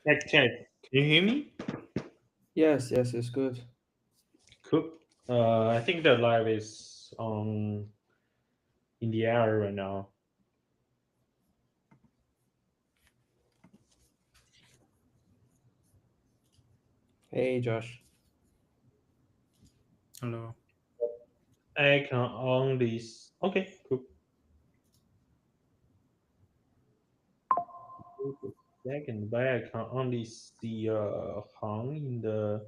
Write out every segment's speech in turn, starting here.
Check, check. Can you hear me? Yes, yes, it's good. Cool. I think the live is on in the air right now. Hey, Josh. Hello. I can only. Okay, cool. Wait a second, but I can only see Hong in the.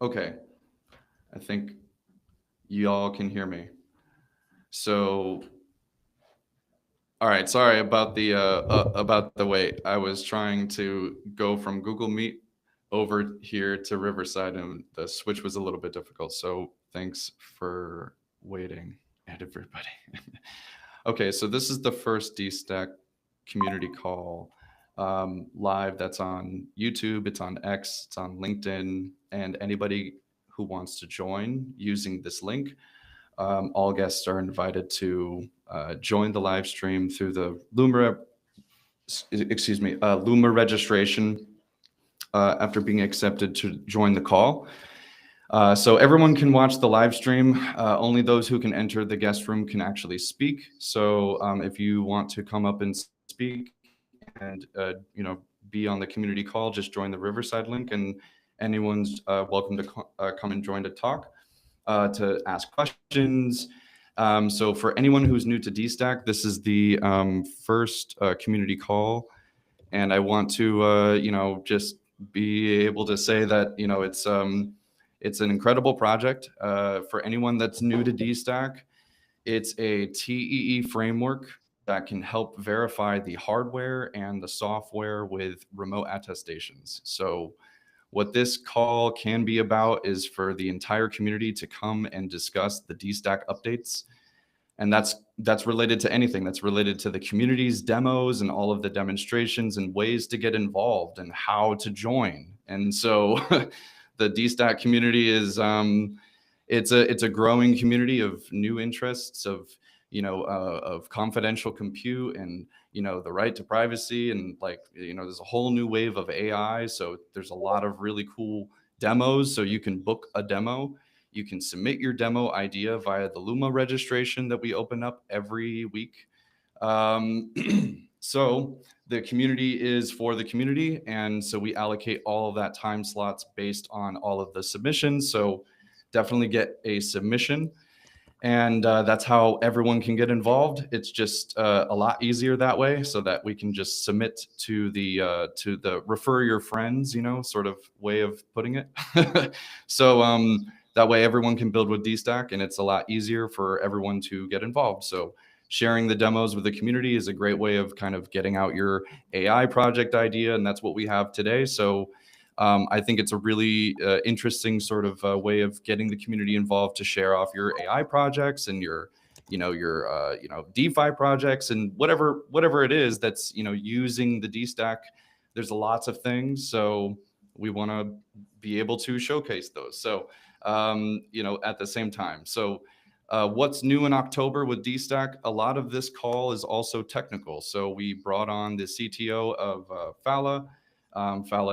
Okay, I think y'all can hear me. So, all right, sorry about the wait. I was trying to go from Google Meet over here to Riverside, and the switch was a little bit difficult. So, thanks for waiting, and everybody. Okay, so this is the first dstack community call live that's on YouTube, it's on X, it's on LinkedIn, and anybody who wants to join using this link, all guests are invited to join the live stream through the Luma registration after being accepted to join the call. So everyone can watch the live stream. Only those who can enter the guest room can actually speak. So if you want to come up and speak and be on the community call, just join the Riverside link, and anyone's welcome to come and join to talk, to ask questions. So for anyone who's new to dstack, this is the first community call, and I want to just be able to say that it's an incredible project. For anyone that's new to dstack, it's a TEE framework that can help verify the hardware and the software with remote attestations. So what this call can be about is for the entire community to come and discuss the dstack updates. And that's related to anything. That's related to the community's demos and all of the demonstrations and ways to get involved and how to join. And so the dstack community is it's a growing community of new interests, of confidential compute, and the right to privacy, and there's a whole new wave of AI. So there's a lot of really cool demos. So you can book a demo. You can submit your demo idea via the Luma registration that we open up every week. So the community is for the community, and so we allocate all of that time slots based on all of the submissions. So definitely get a submission, and that's how everyone can get involved. It's just a lot easier that way, so that we can just submit to the refer your friends, sort of way of putting it. So that way everyone can build with dstack, and it's a lot easier for everyone to get involved. So sharing the demos with the community is a great way of kind of getting out your AI project idea, and that's what we have today. So I think it's a really interesting sort of way of getting the community involved to share off your AI projects and your DeFi projects and whatever it is that's using the dstack. There's lots of things, so we want to be able to showcase those. So at the same time. So what's new in October with dstack? A lot of this call is also technical. So we brought on the CTO of Phala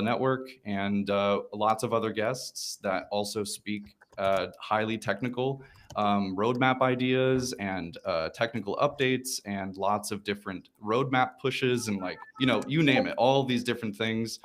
Network, and lots of other guests that also speak highly technical. roadmap ideas and technical updates and lots of different roadmap pushes and like, you name it, all these different things,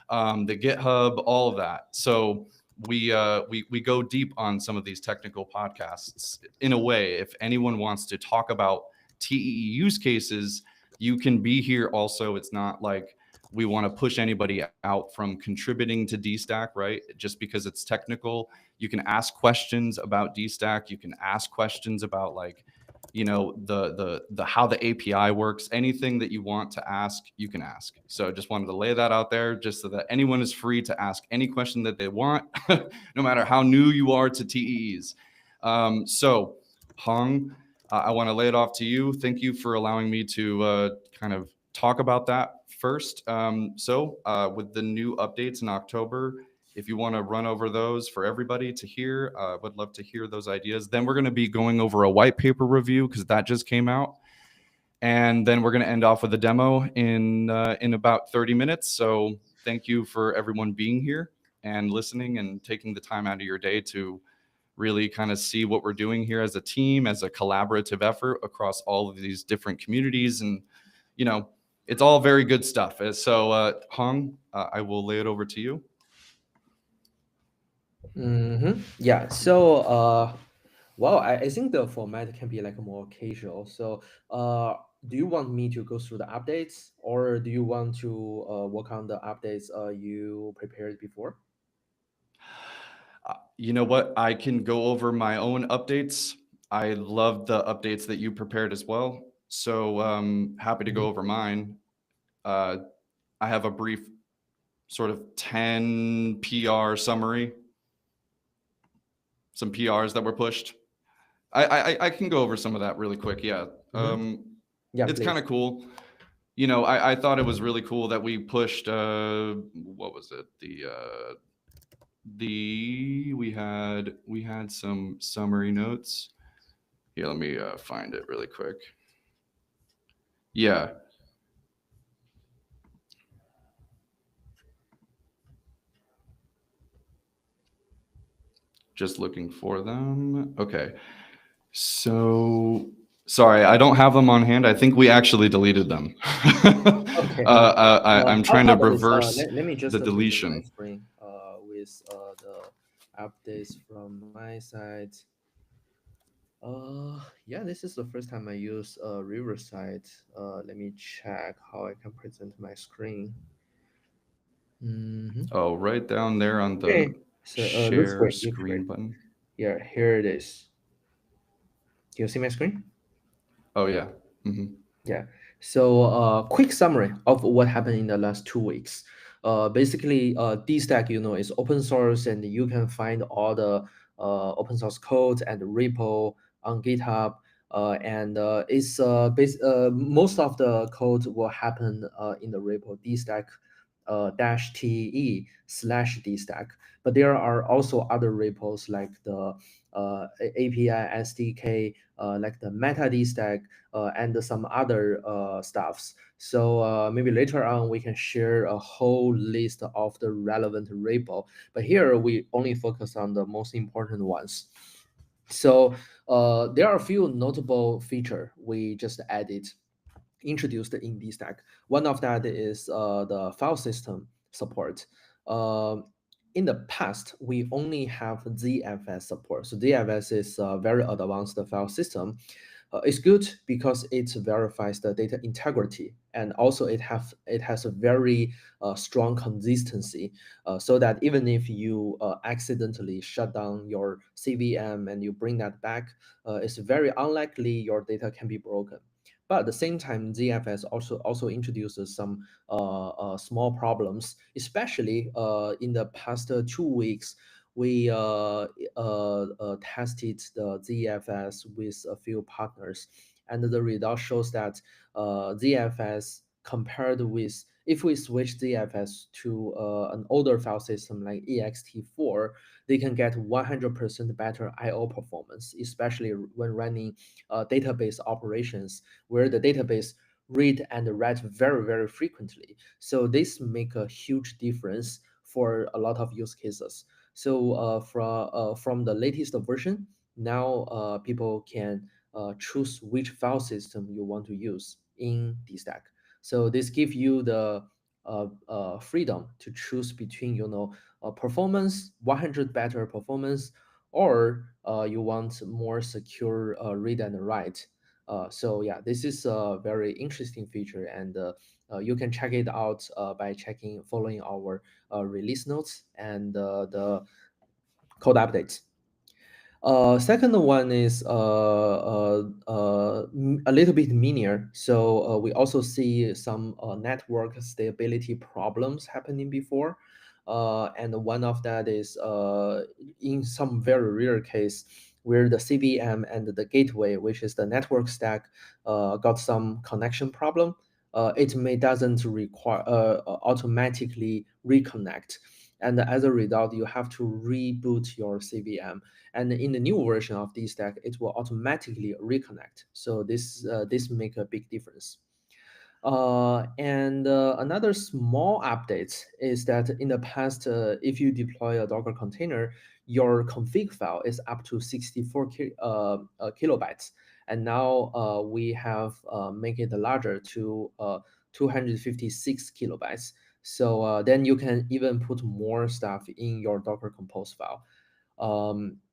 the GitHub, all of that. So we go deep on some of these technical podcasts. In a way, if anyone wants to talk about TEE use cases, you can be here also. It's not like we want to push anybody out from contributing to dstack, right? Just because it's technical. You can ask questions about dstack. You can ask questions about like, the how the API works. Anything that you want to ask, you can ask. So just wanted to lay that out there just so that anyone is free to ask any question that they want, no matter how new you are to TEEs. So Hong, I want to lay it off to you. Thank you for allowing me to kind of talk about that first. With the new updates in October, if you want to run over those for everybody to hear, would love to hear those ideas. Then we're going to be going over a white paper review because that just came out. And then we're going to end off with a demo in about 30 minutes. So thank you for everyone being here and listening and taking the time out of your day to really kind of see what we're doing here as a team, as a collaborative effort across all of these different communities. And, it's all very good stuff. So Hong, I will lay it over to you. Yeah. So, well, I think the format can be like more casual. So, do you want me to go through the updates, or do you want to work on the updates you prepared before? You know what? I can go over my own updates. I love the updates that you prepared as well. So happy to go Mhm. over mine. I have a brief sort of 10 PR summary, some PRs that were pushed. I can go over some of that really quick. Yeah. Yeah, It's kind please. of cool. I thought it was really cool that we pushed, what was it? We had some summary notes. Here, let me find it really quick. Yeah. Just looking for them. Okay. So sorry, I don't have them on hand. I think we actually deleted them. Okay, okay. I'm How, trying how to about this? reverse Let me just the present my deletion. screen with the updates from my side. Yeah, this is the first time I use Riverside. Let me check how I can present my screen. Oh, right down there on the Okay, so look share screen, look screen screen. button. Yeah, here it is. Do you see my screen? Oh yeah. Hmm. Yeah. So, quick summary of what happened in the last 2 weeks. Basically, dstack, is open source, and you can find all the open source code and repo on GitHub. And it's most of the code will happen in the repo dstack dash te slash dstack. But there are also other repos like the API SDK, like the meta dstack, and some other stuffs. So maybe later on we can share a whole list of the relevant repo. But here we only focus on the most important ones. So there are a few notable feature we just added, introduced in dstack. One of that is the file system support. Um in the past, we only have ZFS support. So ZFS is a very advanced file system. It's good because it verifies the data integrity, and also it has a very strong consistency, so that even if you accidentally shut down your CVM and you bring that back, it's very unlikely your data can be broken. But at the same time, ZFS also introduces some small problems, especially in the past 2 weeks. We tested the ZFS with a few partners, and the result shows that ZFS compared with, if we switch ZFS to an older file system like ext4, they can get 100% better I/O performance, especially when running database operations where the database read and write very, very frequently. So this make a huge difference for a lot of use cases. So from the latest version, now people can choose which file system you want to use in dstack. So this gives you the freedom to choose between performance 100 better performance, or you want more secure read and write. So yeah, this is a very interesting feature, and you can check it out by following our release notes and the code updates. Second one is a little bit minier. So we also see some network stability problems happening before. And one of that is in some very rare case where the CVM and the gateway, which is the network stack, got some connection problem. It may doesn't require automatically reconnect. And as a result, you have to reboot your CVM, and in the new version of dstack, it will automatically reconnect. So this make a big difference. And another small update is that in the past, if you deploy a Docker container, your config file is up to 64 kilobytes. And now we have make it larger to 256 kilobytes. So then you can even put more stuff in your Docker Compose file.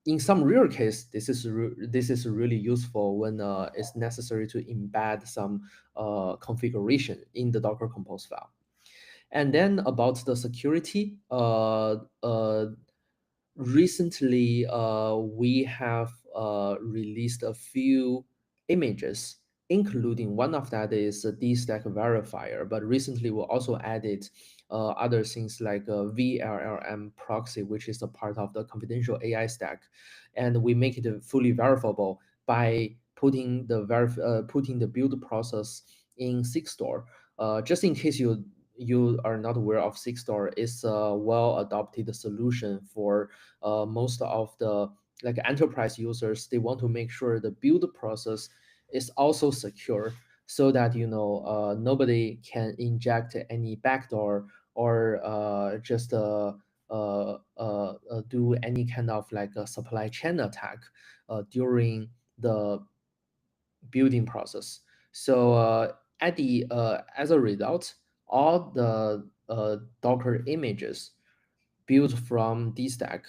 In some rare case, this is really useful when it's necessary to embed some configuration in the Docker Compose file. And then about the security, recently we have released a few images, including one of that is a dstack verifier. But recently we also added other things like a VLLM proxy, which is a part of the confidential AI stack, and we make it fully verifiable by putting the build process in SigStore. Just in case you are not aware of SigStore, is a well adopted solution for most of the like enterprise users. They want to make sure the build process is also secure, so that nobody can inject any backdoor or just do any kind of like a supply chain attack during the building process. So as a result, all the Docker images built from dstack,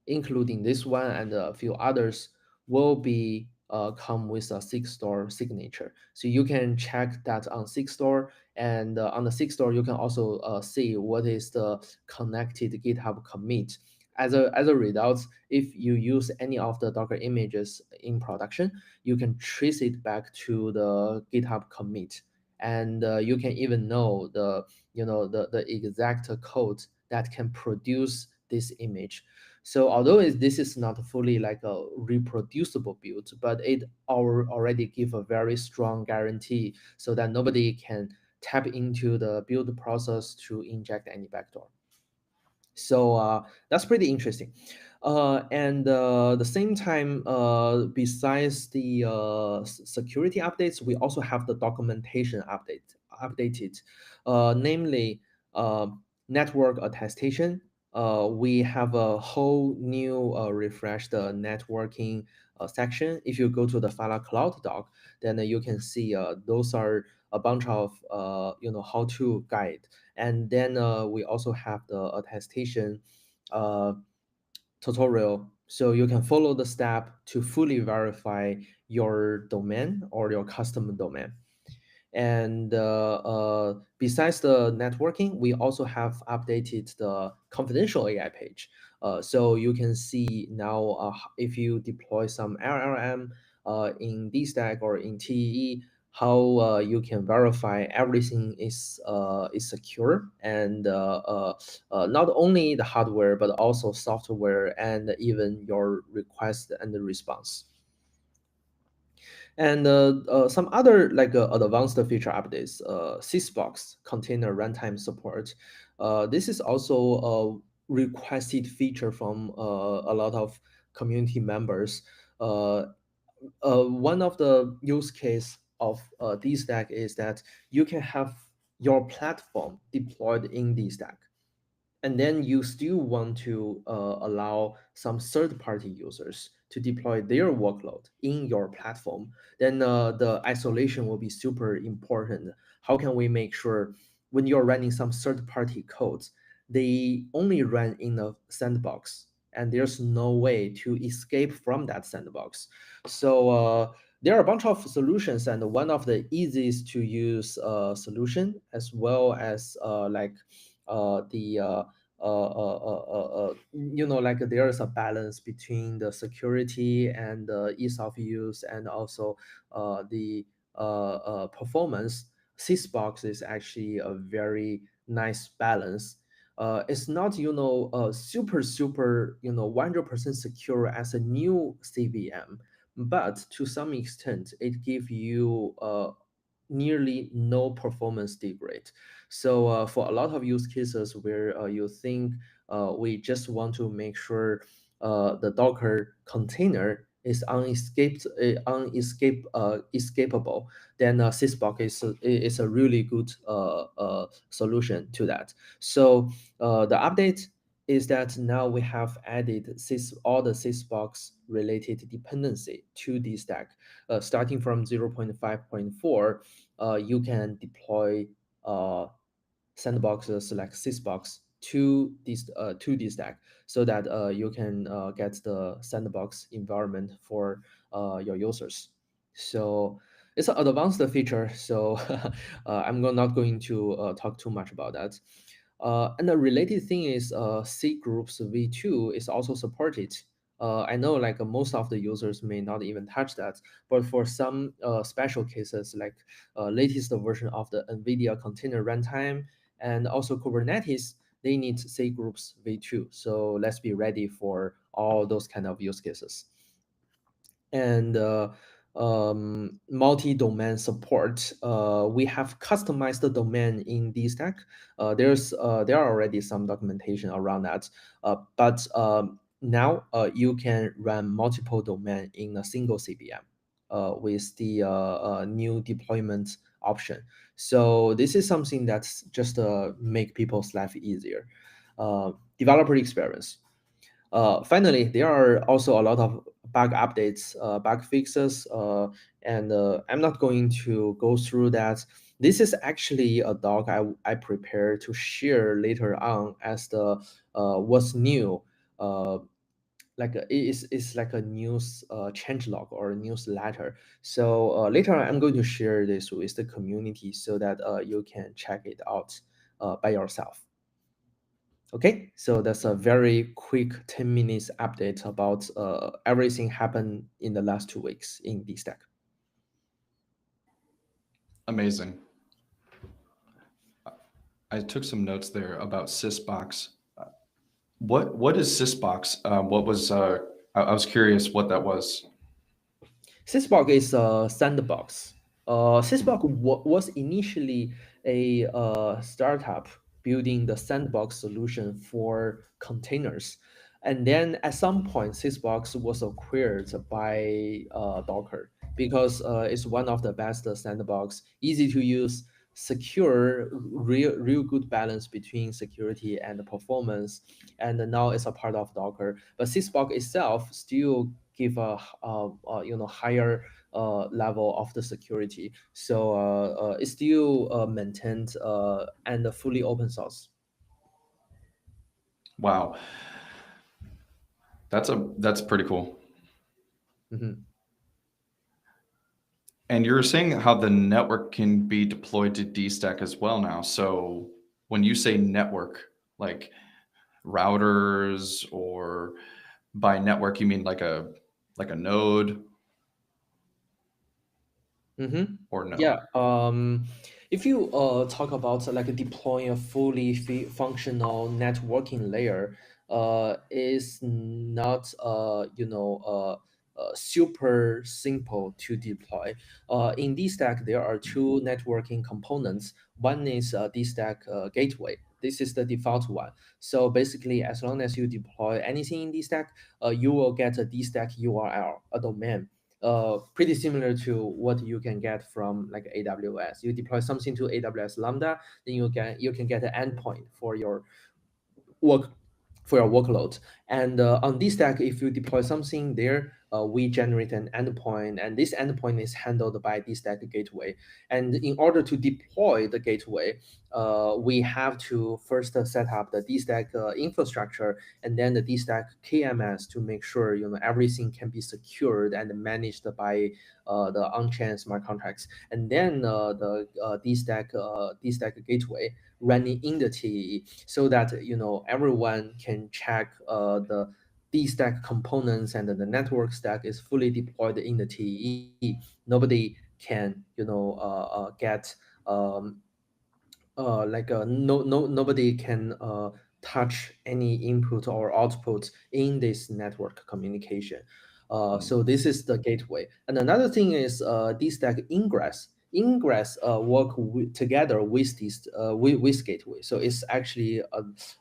including this one and a few others, will be come with a SigStore signature. So you can check that on SigStore, and on the SigStore you can also see what is the connected GitHub commit. As a result, if you use any of the Docker images in production, you can trace it back to the GitHub commit, and you can even know the exact code that can produce this image. So although this is not fully like a reproducible build, but it already give a very strong guarantee so that nobody can tap into the build process to inject any backdoor. So that's pretty interesting. And the same time, besides the security updates, we also have the documentation updated, namely network attestation. We have a whole new refreshed networking section. If you go to the Phala Cloud doc, then you can see those are a bunch of how-to guide. And then we also have the attestation uh, tutorial, so you can follow the step to fully verify your domain or your custom domain. And besides the networking, we also have updated the confidential AI page. So you can see now if you deploy some LLM in dstack or in TEE, how you can verify everything is secure, and not only the hardware but also software and even your request and the response. And some other like advanced feature updates, Sysbox container runtime support. This is also a requested feature from a lot of community members. One of the use case of dstack is that you can have your platform deployed in dstack, and then you still want to allow some third-party users to deploy their workload in your platform, then the isolation will be super important. How can we make sure when you're running some third-party codes, they only run in a sandbox, and there's no way to escape from that sandbox? So there are a bunch of solutions, and one of the easiest to use solution, as well as the like there is a balance between the security and the ease of use, and also the performance. Sysbox is actually a very nice balance. It's not super 100% secure as a new CVM, but to some extent it gives you nearly no performance degrade. So for a lot of use cases where you think we just want to make sure the Docker container is escapable, then Sysbox is a really good solution to that. So the update is that now we have added all the Sysbox related dependency to the stack. Starting from 0.5.4, you can deploy uh, sandboxes like Sysbox to this stack, so that you can get the sandbox environment for your users. So it's an advanced feature. So not going to talk too much about that. And the related thing is C groups v2 is also supported. I know like most of the users may not even touch that, but for some special cases, like latest version of the NVIDIA container runtime and also Kubernetes, they need C groups v2. So let's be ready for all those kind of use cases. And multi-domain support. We have customized the domain in dstack. There are already some documentation around that, but now you can run multiple domain in a single CVM with the new deployment option. So this is something that's just make people's life easier. Developer experience. Finally, there are also a lot of bug updates, bug fixes, and I'm not going to go through that. This is actually a doc I prepare to share later on as the what's new. It's like a news change log or a newsletter. So later on, I'm going to share this with the community so that you can check it out by yourself. Okay, so that's a very quick 10 minutes update about everything happened in the last 2 weeks in dstack. Amazing. I took some notes there about Sysbox. What is Sysbox? What was I was curious what that was. Sysbox is a sandbox. Sysbox was initially a startup building the sandbox solution for containers. And then at some point, Sysbox was acquired by Docker because it's one of the best sandbox, easy to use, secure, real good balance between security and performance. And now it's a part of Docker. But Sysbox itself still give a higher level of the security. So it's still maintained and fully open source. Wow, that's pretty cool. Mhm. And you're saying how the network can be deployed to dstack as well now. So when you say network, like routers, or by network you mean like a node, Mm-hmm. or no? Yeah. If you talk about like deploying a fully functional networking layer, is not super simple to deploy. In dstack, there are two networking components. One is dstack gateway. This is the default one. So basically, as long as you deploy anything in dstack, you will get a dstack URL, a domain, pretty similar to what you can get from like AWS. You deploy something to AWS Lambda, then you can get an endpoint for your workload. And on this stack, if you deploy something there, we generate an endpoint, and this endpoint is handled by this stack gateway. And in order to deploy the gateway, we have to first set up the dstack infrastructure, and then the dstack KMS to make sure everything can be secured and managed by the on-chain smart contracts, and then the dstack gateway running in the TEE, so that everyone can check the dstack components and the network stack is fully deployed in the TEE. Nobody can get nobody can touch any input or output in this network communication. So this is the gateway. And another thing is dstack ingress. Ingress work together with this with gateway. So it's actually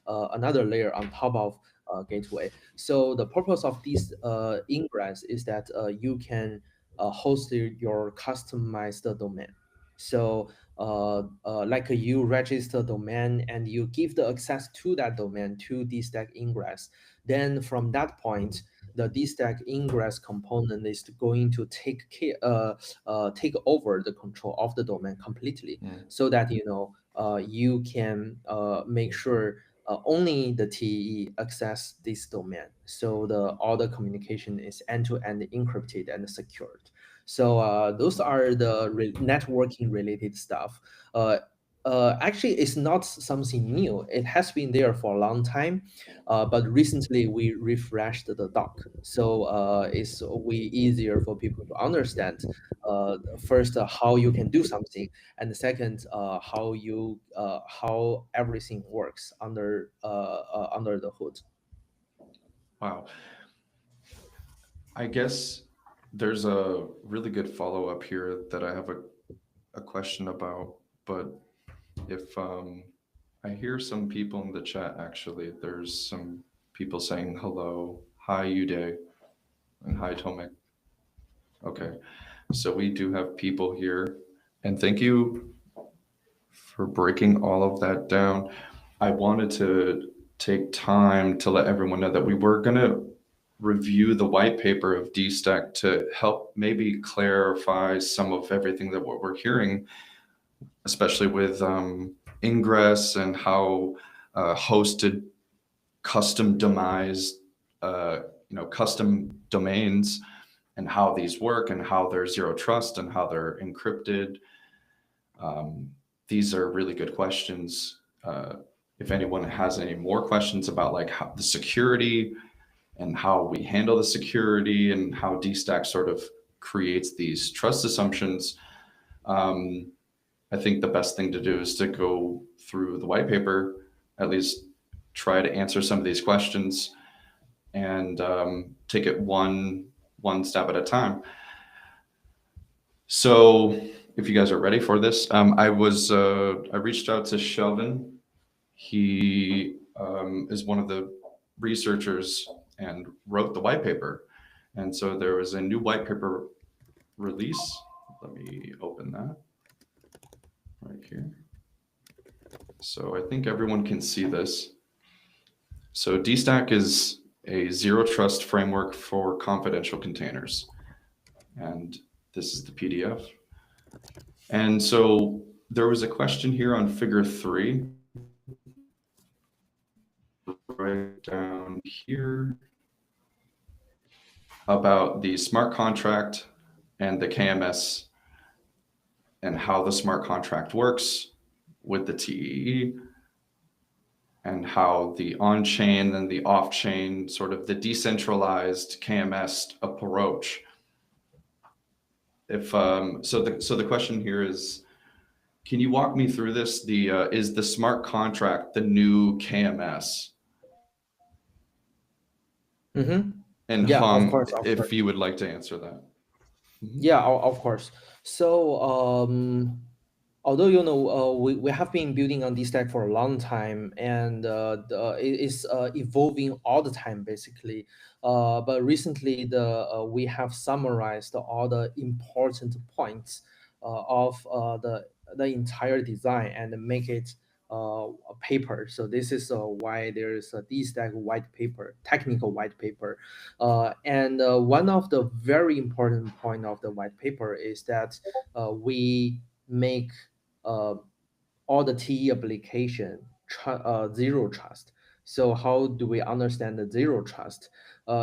another layer on top of gateway. So the purpose of this ingress is that you can host your customized domain. So like you register domain and you give the access to that domain to dstack ingress. Then from that point, the dstack ingress component is going to take over the control of the domain completely, so that you can make sure only the TE access this domain. So all the communication is end-to-end encrypted and secured. So those are the networking related stuff. Actually, it's not something new. It has been there for a long time, but recently we refreshed the doc, so it's way easier for people to understand. First, how you can do something, and second, how everything works under the hood. Wow. I guess there's a really good follow up here that I have a question about. But if I hear some people in the chat, actually, there's some people saying hello, hi, Uday, and hi, Tomek. Okay. So we do have people here. And thank you for breaking all of that down. I wanted to take time to let everyone know that we were going to review the white paper of dstack to help maybe clarify some of everything that what we're hearing, especially with ingress and how hosted custom demised custom domains and how these work and how they're zero trust and how they're encrypted. These are really good questions. If anyone has any more questions about like how the security and how we handle the security and how dstack sort of creates these trust assumptions, I think the best thing to do is to go through the white paper, at least try to answer some of these questions, and take it one step at a time. So if you guys are ready for this, I reached out to Shelvin. He is one of the researchers and wrote the white paper. And so there was a new white paper release. Let me open that right here. So I think everyone can see this. So dstack is a zero trust framework for confidential containers. And this is the PDF. And so there was a question here on figure 3, right down here, about the smart contract and the KMS and how the smart contract works with the TEE, and how the on-chain and the off-chain, sort of the decentralized KMS approach. If so the question here is, can you walk me through this? Is the smart contract the new KMS? Mm-hmm. And Yeah, of Hong, course, if you would like to answer that. Yeah, of course. So although we have been building on this stack for a long time, and it is evolving all the time basically, but recently we have summarized all the important points of the entire design and make it paper. So this is why there is a dstack white paper, technical white paper. And one of the very important point of the white paper is that we make uh, all the TE application zero trust. So how do we understand the zero trust?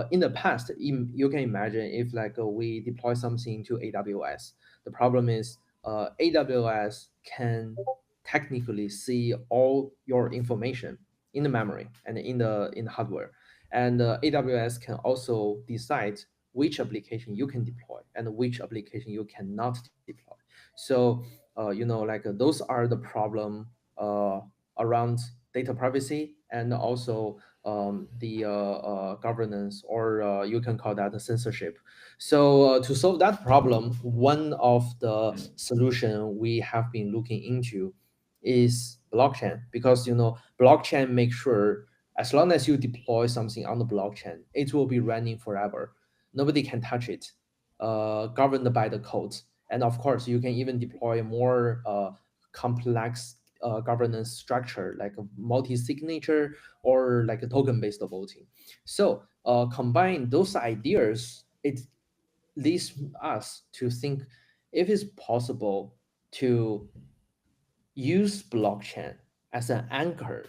In the past, you can imagine if like we deploy something to AWS. The problem is AWS can technically see all your information in the memory and in the hardware, and AWS can also decide which application you can deploy and which application you cannot deploy. So like those are the problem around data privacy and also the governance, or you can call that a censorship. So to solve that problem, one of the solution we have been looking into is blockchain, because blockchain makes sure as long as you deploy something on the blockchain, it will be running forever. Nobody can touch it, governed by the code. And of course, you can even deploy more complex governance structure like a multi-signature or like a token-based voting. So combine those ideas, it leads us to think if it's possible to use blockchain as an anchor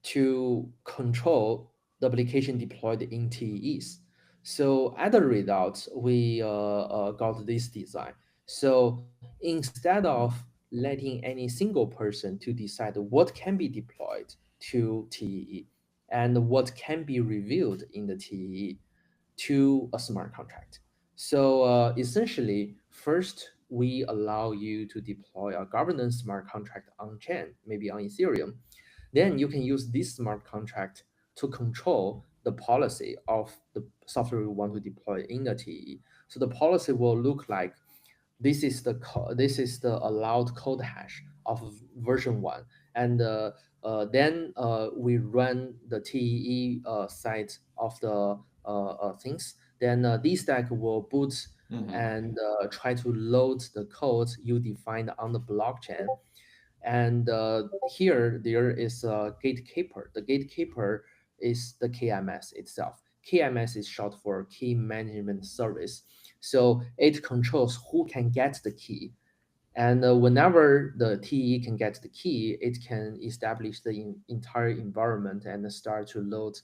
to control the application deployed in TEs. So as a result, we got this design. So instead of letting any single person to decide what can be deployed to TEE and what can be reviewed in the TEE to a smart contract. So essentially, first we allow you to deploy a governance smart contract on chain, maybe on Ethereum. Then you can use this smart contract to control the policy of the software you want to deploy in the TE. So the policy will look like this is the allowed code hash of version one, and then we run the TE side of the things. Then dstack will boot and try to load the code you defined on the blockchain. And here there is a gatekeeper. The gatekeeper is the KMS itself. KMS is short for Key Management Service. So it controls who can get the key. And whenever the TE can get the key, it can establish the entire environment and start to load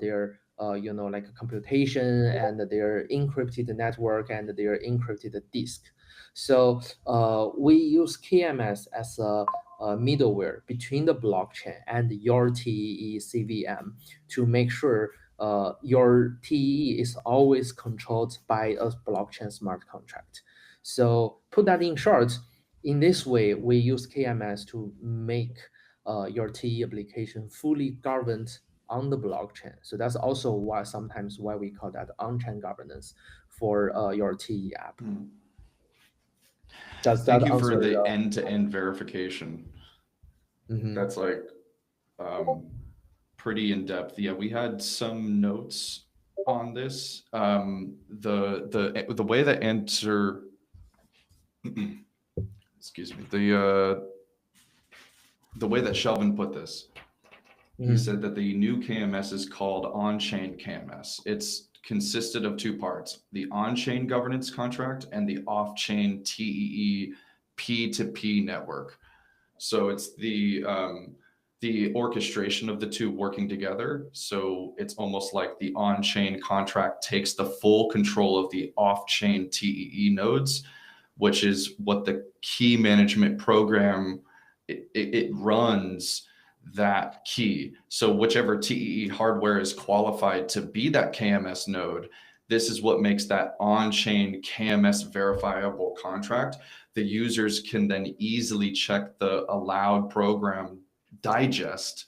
their like computation and their encrypted network and their encrypted disk. So we use KMS as a middleware between the blockchain and your TE CVM to make sure your TE is always controlled by a blockchain smart contract. So put that in short, in this way, we use KMS to make your TE application fully governed on the blockchain. So that's also why sometimes why we call that on-chain governance for your TE app. Does that Thank you for answer? the end-to-end verification. Mhm. That's like pretty in depth. Yeah, we had some notes on this. The way that answer, excuse me, the way that Shelvin put this, he said that the new KMS is called on-chain KMS. It's consisted of two parts: the on-chain governance contract and the off-chain TEE P2P network. So it's the orchestration of the two working together. So it's almost like the on-chain contract takes the full control of the off-chain TEE nodes, which is what the key management program, it runs that key. So whichever TEE hardware is qualified to be that KMS node, this is what makes that on-chain KMS verifiable contract. The users can then easily check the allowed program digest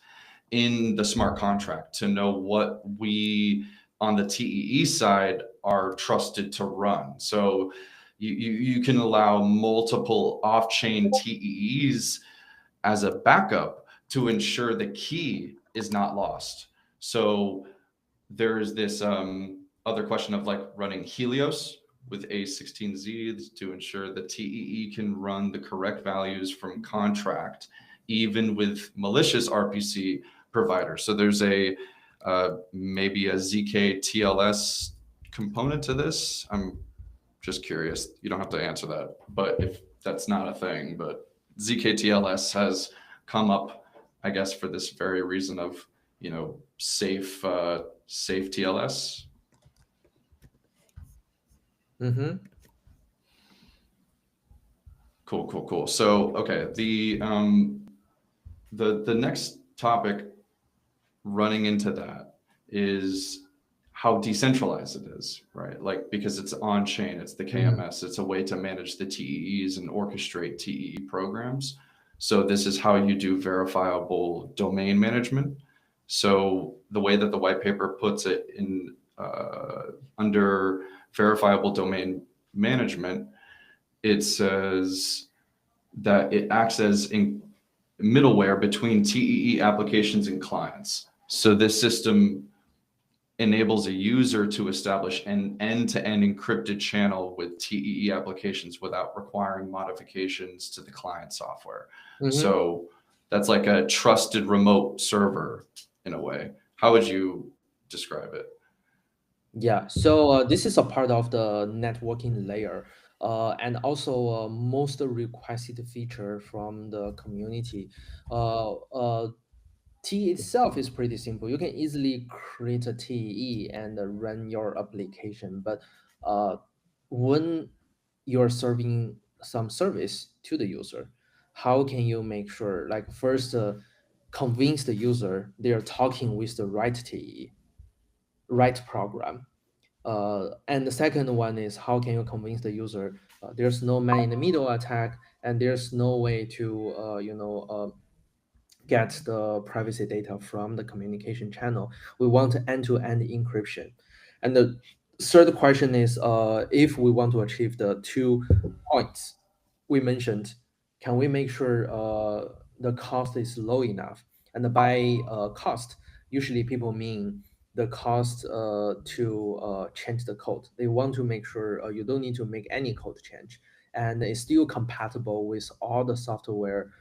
in the smart contract to know what we on the TEE side are trusted to run. So you can allow multiple off-chain TEEs as a backup to ensure the key is not lost. So there's this other question of like running Helios with A16Z to ensure the TEE can run the correct values from contract even with malicious RPC providers. So there's a maybe a ZK TLS component to this. I'm just curious. You don't have to answer that, but if that's not a thing, but ZKTLS has come up, I guess, for this very reason of, safe TLS. Mm-hmm. Cool. So okay, the next topic running into that is how decentralized it is, right? Like, because it's on chain, it's the KMS, it's a way to manage the TEEs and orchestrate TEE programs. So this is how you do verifiable domain management. So the way that the white paper puts it in under verifiable domain management, it says that it acts as in middleware between TEE applications and clients. So this system enables a user to establish an end-to-end encrypted channel with TEE applications without requiring modifications to the client software. Mm-hmm. So that's like a trusted remote server in a way. How would you describe it? Yeah, so this is a part of the networking layer, and also most requested feature from the community. T itself is pretty simple. You can easily create a TE and run your application. But uh, when you're serving some service to the user, how can you make sure, like, first, convince the user they're talking with the right TE, right program? And the second one is, how can you convince the user there's no man in the middle attack, and there's no way to get the privacy data from the communication channel. We want end-to-end encryption. And the third question is, if we want to achieve the 2 points we mentioned, can we make sure the cost is low enough? And by cost, usually people mean the cost to change the code. They want to make sure you don't need to make any code change, and it's still compatible with all the software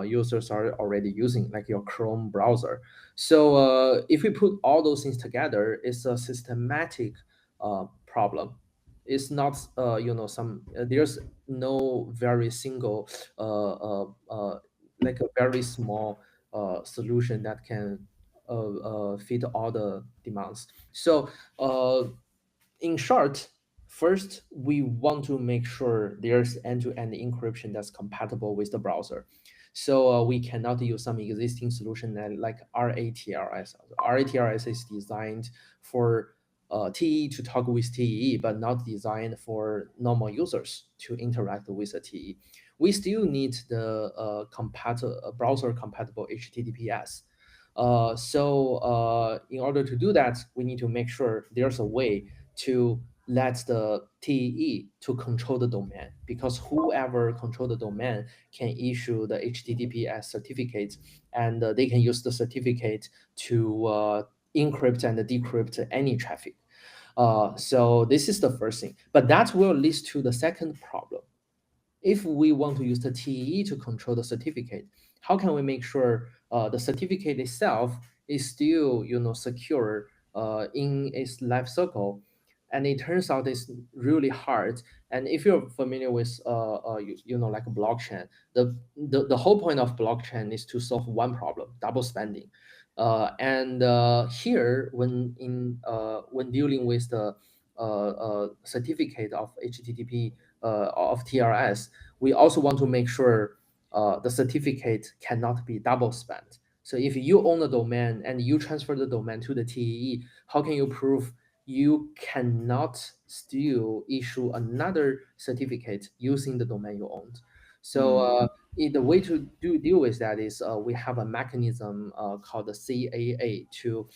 users are already using, like your Chrome browser. So if we put all those things together, it's a systematic problem. It's not, some, there's no very single, like a very small solution that can fit all the demands. So in short, first, we want to make sure there's end-to-end encryption that's compatible with the browser. So we cannot use some existing solution like RATRS. RATRS is designed for TE to talk with TE, but not designed for normal users to interact with a TE. We still need the browser compatible HTTPS. So in order to do that, we need to make sure there's a way to let the TE to control the domain, because whoever control the domain can issue the HTTPS certificate, and they can use the certificate to encrypt and decrypt any traffic. So this is the first thing, but that will lead to the second problem. If we want to use the TE to control the certificate, how can we make sure the certificate itself is still, secure in its life cycle? And it turns out it's really hard. And if you're familiar with, like a blockchain, the whole point of blockchain is to solve one problem: double spending. And here, when dealing with the certificate of HTTP of TRS, we also want to make sure the certificate cannot be double spent. So if you own a domain and you transfer the domain to the TEE, how can you prove you cannot still issue another certificate using the domain you owned? So the way to deal with that is we have a mechanism called the CAA to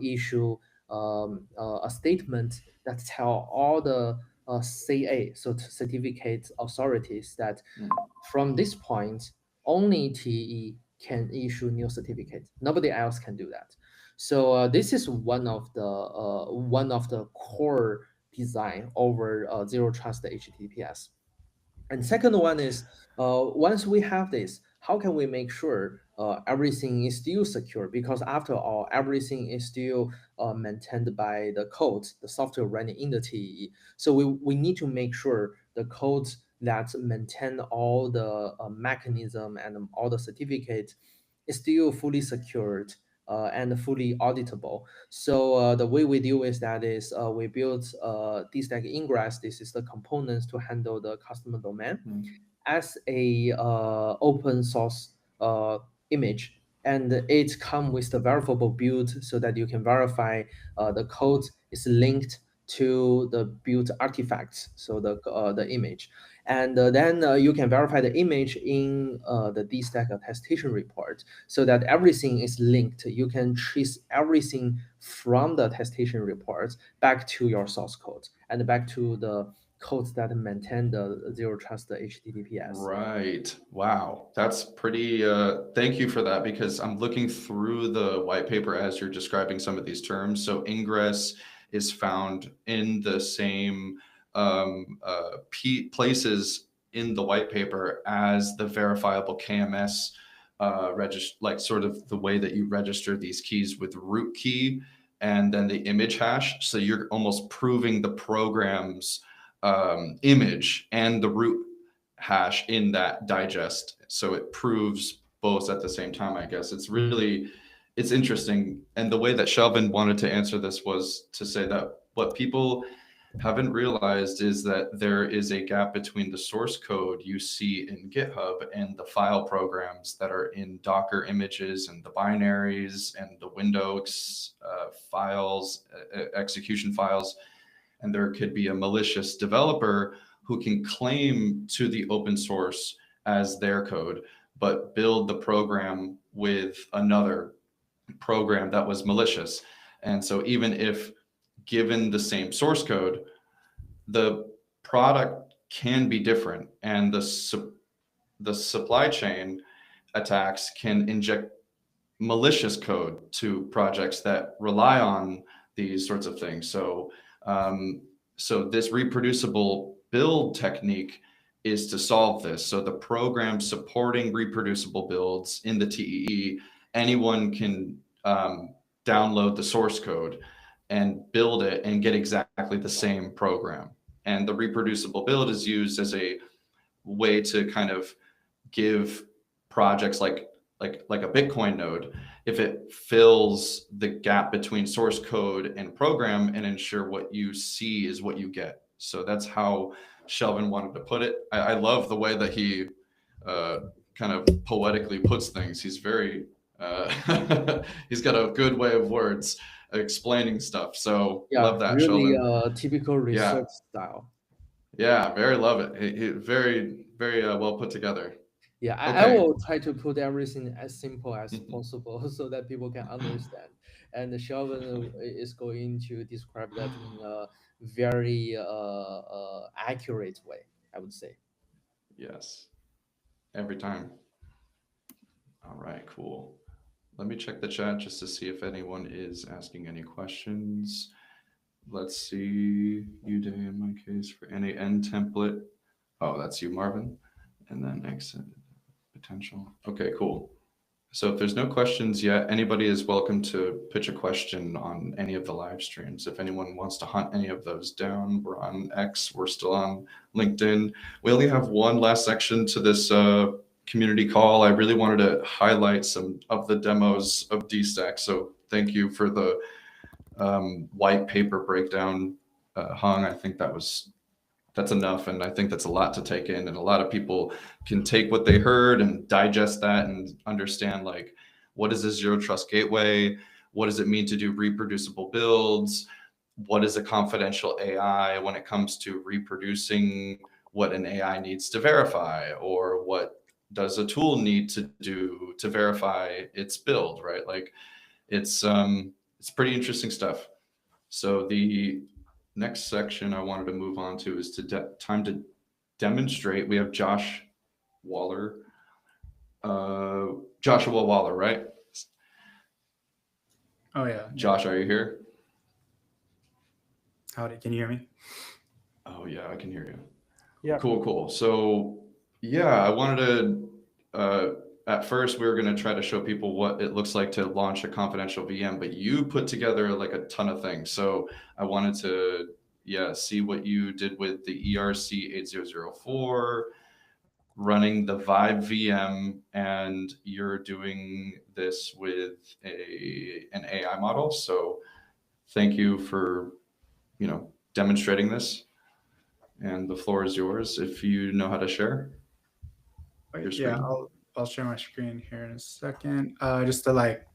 issue a statement that tell all the CA, so certificate authorities, that from this point, only TE can issue new certificate. Nobody else can do that. So this is one of the core design over zero trust HTTPS. And second one is, once we have this, how can we make sure everything is still secure? Because after all, everything is still maintained by the code, the software running in the TEE. So we need to make sure the codes that maintain all the mechanism and all the certificates is still fully secured and fully auditable. So the way we deal with that is we build dstack ingress. This is the components to handle the customer domain as a open source image, and it come with the verifiable build so that you can verify the code is linked to the build artifacts, so the image, and then you can verify the image in the dstack attestation report so that everything is linked. You can trace everything from the attestation reports back to your source code and back to the codes that maintain the zero trust HTTPS. Right. Wow. That's pretty, thank you for that, because I'm looking through the white paper as you're describing some of these terms. So ingress is found in the same places in the white paper as the verifiable KMS like sort of the way that you register these keys with root key and then the image hash. So you're almost proving the program's image and the root hash in that digest. So it proves both at the same time, I guess. It's interesting. And the way that Shelvin wanted to answer this was to say that what people haven't realized is that there is a gap between the source code you see in GitHub and the file programs that are in Docker images and the binaries and the Windows files, execution files. And there could be a malicious developer who can claim to the open source as their code, but build the program with another program that was malicious. And so even if given the same source code, the product can be different, and the supply chain attacks can inject malicious code to projects that rely on these sorts of things. So this reproducible build technique is to solve this. So the program supporting reproducible builds in the TEE, anyone can download the source code and build it and get exactly the same program. And the reproducible build is used as a way to kind of give projects like a Bitcoin node, if it fills the gap between source code and program and ensure what you see is what you get. So that's how Shelvin wanted to put it. I love the way that he kind of poetically puts things. He's very he's got a good way of words explaining stuff. So Yeah, love that, really Shelvin. typical Yeah, research style. yeah, very love it. Very well put together. Yeah, I Okay. will try to put everything as simple as possible so that people can understand. And Sheldon is going to describe that in a very accurate way, I would say. Yes, every time. All right, cool. Let me check the chat just to see if anyone is asking any questions. Let's see. Uday in my case for NAN template. Oh, that's you, Marvin. And then exit potential. Okay, cool. So if there's no questions yet, anybody is welcome to pitch a question on any of the live streams. If anyone wants to hunt any of those down, we're on X, we're still on LinkedIn. We only have one last section to this community call. I really wanted to highlight some of the demos of dstack. So thank you for the white paper breakdown, Hung. I think that's enough, and I think that's a lot to take in, and a lot of people can take what they heard and digest that and understand, like, what is a zero trust gateway, what does it mean to do reproducible builds, what is a confidential AI when it comes to reproducing what an AI needs to verify, or what does a tool need to do to verify its build, right? Like, it's pretty interesting stuff. So the next section I wanted to move on to is time to demonstrate. We have Josh Waller, Joshua Waller, right? Oh yeah. Josh, are you here? Howdy, can you hear me? Oh yeah, I can hear you. Yeah. Cool. So yeah, I wanted to at first we were going to try to show people what it looks like to launch a confidential VM, but you put together like a ton of things. So I wanted to, see what you did with the ERC 8004, running the Vibe VM, and you're doing this with an AI model. So thank you for, demonstrating this. And the floor is yours if you know how to share your screen. Yeah, I'll share my screen here in a second. Just to like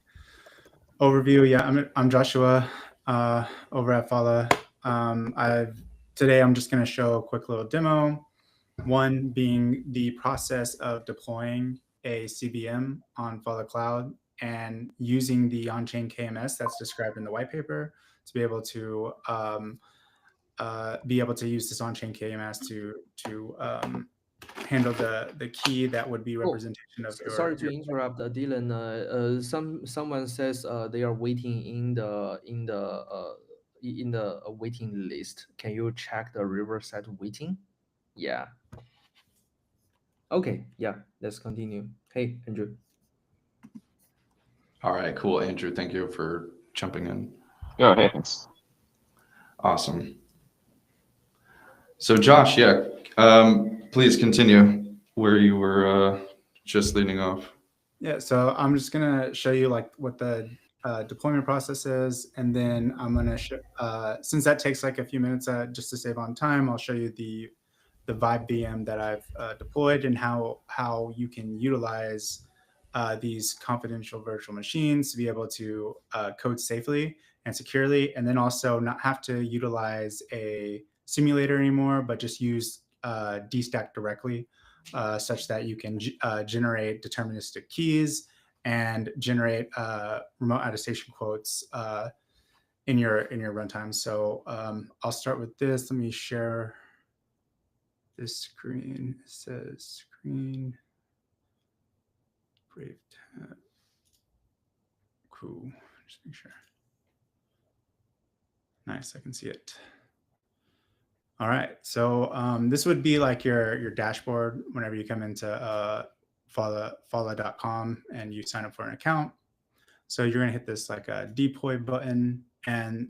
overview. Yeah, I'm Joshua over at Phala. Today I'm just going to show a quick little demo. One being the process of deploying a CVM on Phala Cloud and using the on-chain KMS that's described in the white paper to be able to use this on-chain KMS to handle the key that would be representation of your. Sorry to interrupt, Dylan. Someone says they are waiting in the waiting list. Can you check the Riverside waiting? Yeah. Okay. Yeah. Let's continue. Hey, Andrew. All right, cool. Andrew, thank you for jumping in. Oh, hey, thanks. Awesome. So Josh, please continue where you were just leading off. Yeah, so I'm just gonna show you like what the deployment process is, and then I'm gonna since that takes like a few minutes just to save on time, I'll show you the Vibe VM that I've deployed and how you can utilize these confidential virtual machines to be able to code safely and securely, and then also not have to utilize a simulator anymore, but just use dstack directly, such that you can generate deterministic keys and generate remote attestation quotes in your runtime. So I'll start with this. Let me share this screen. It says screen. Brave tab. Cool. Just make sure. Nice, I can see it. All right, so this would be like your dashboard whenever you come into phala.com and you sign up for an account. So you're gonna hit this like a deploy button, and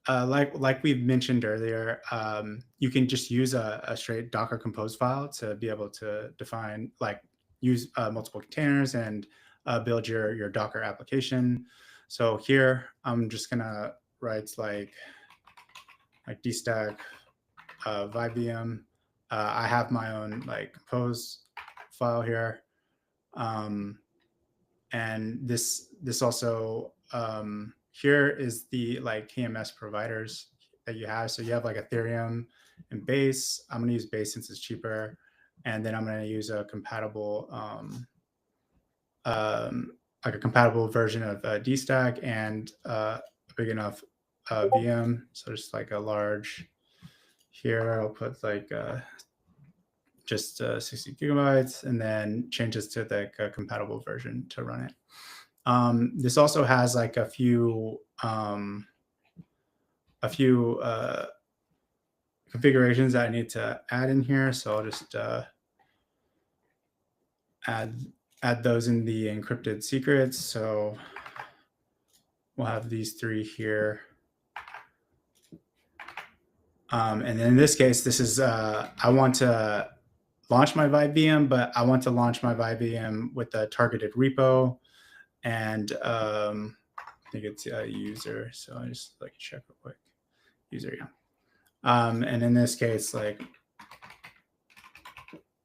like we mentioned earlier, you can just use a straight Docker Compose file to be able to define, like, use multiple containers and build your Docker application. So here I'm just gonna write like dstack Vibe VM. I have my own like Compose file here, and this also here is the like KMS providers that you have. So you have like Ethereum and Base. I'm gonna use Base since it's cheaper, and then I'm gonna use a compatible like a compatible version of dstack and a big enough VM. So just like a large here, I'll put like just 60 gigabytes, and then change this to the compatible version to run it. This also has like a few configurations that I need to add in here. So I'll just add those in the encrypted secrets. So we'll have these three here. And then in this case, this is I want to launch my Vibe VM, but I want to launch my Vibe VM with a targeted repo, and I think it's a user. So I just like check real quick. User, yeah. And in this case, like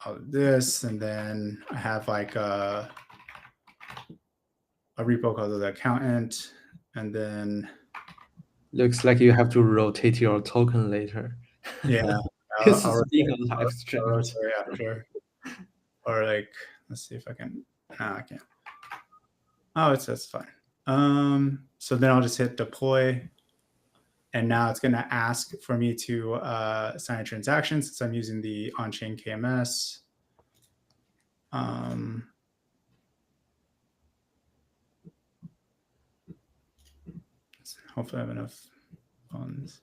all of this, and then I have like a repo called the accountant, and then looks like you have to rotate your token later. Yeah, I'll being a live stream. Yeah, sure. Or like, let's see if I can. No, I can't. Oh, that's fine. So then I'll just hit deploy, and now it's going to ask for me to sign a transaction since I'm using the on-chain KMS. Hopefully I have enough funds.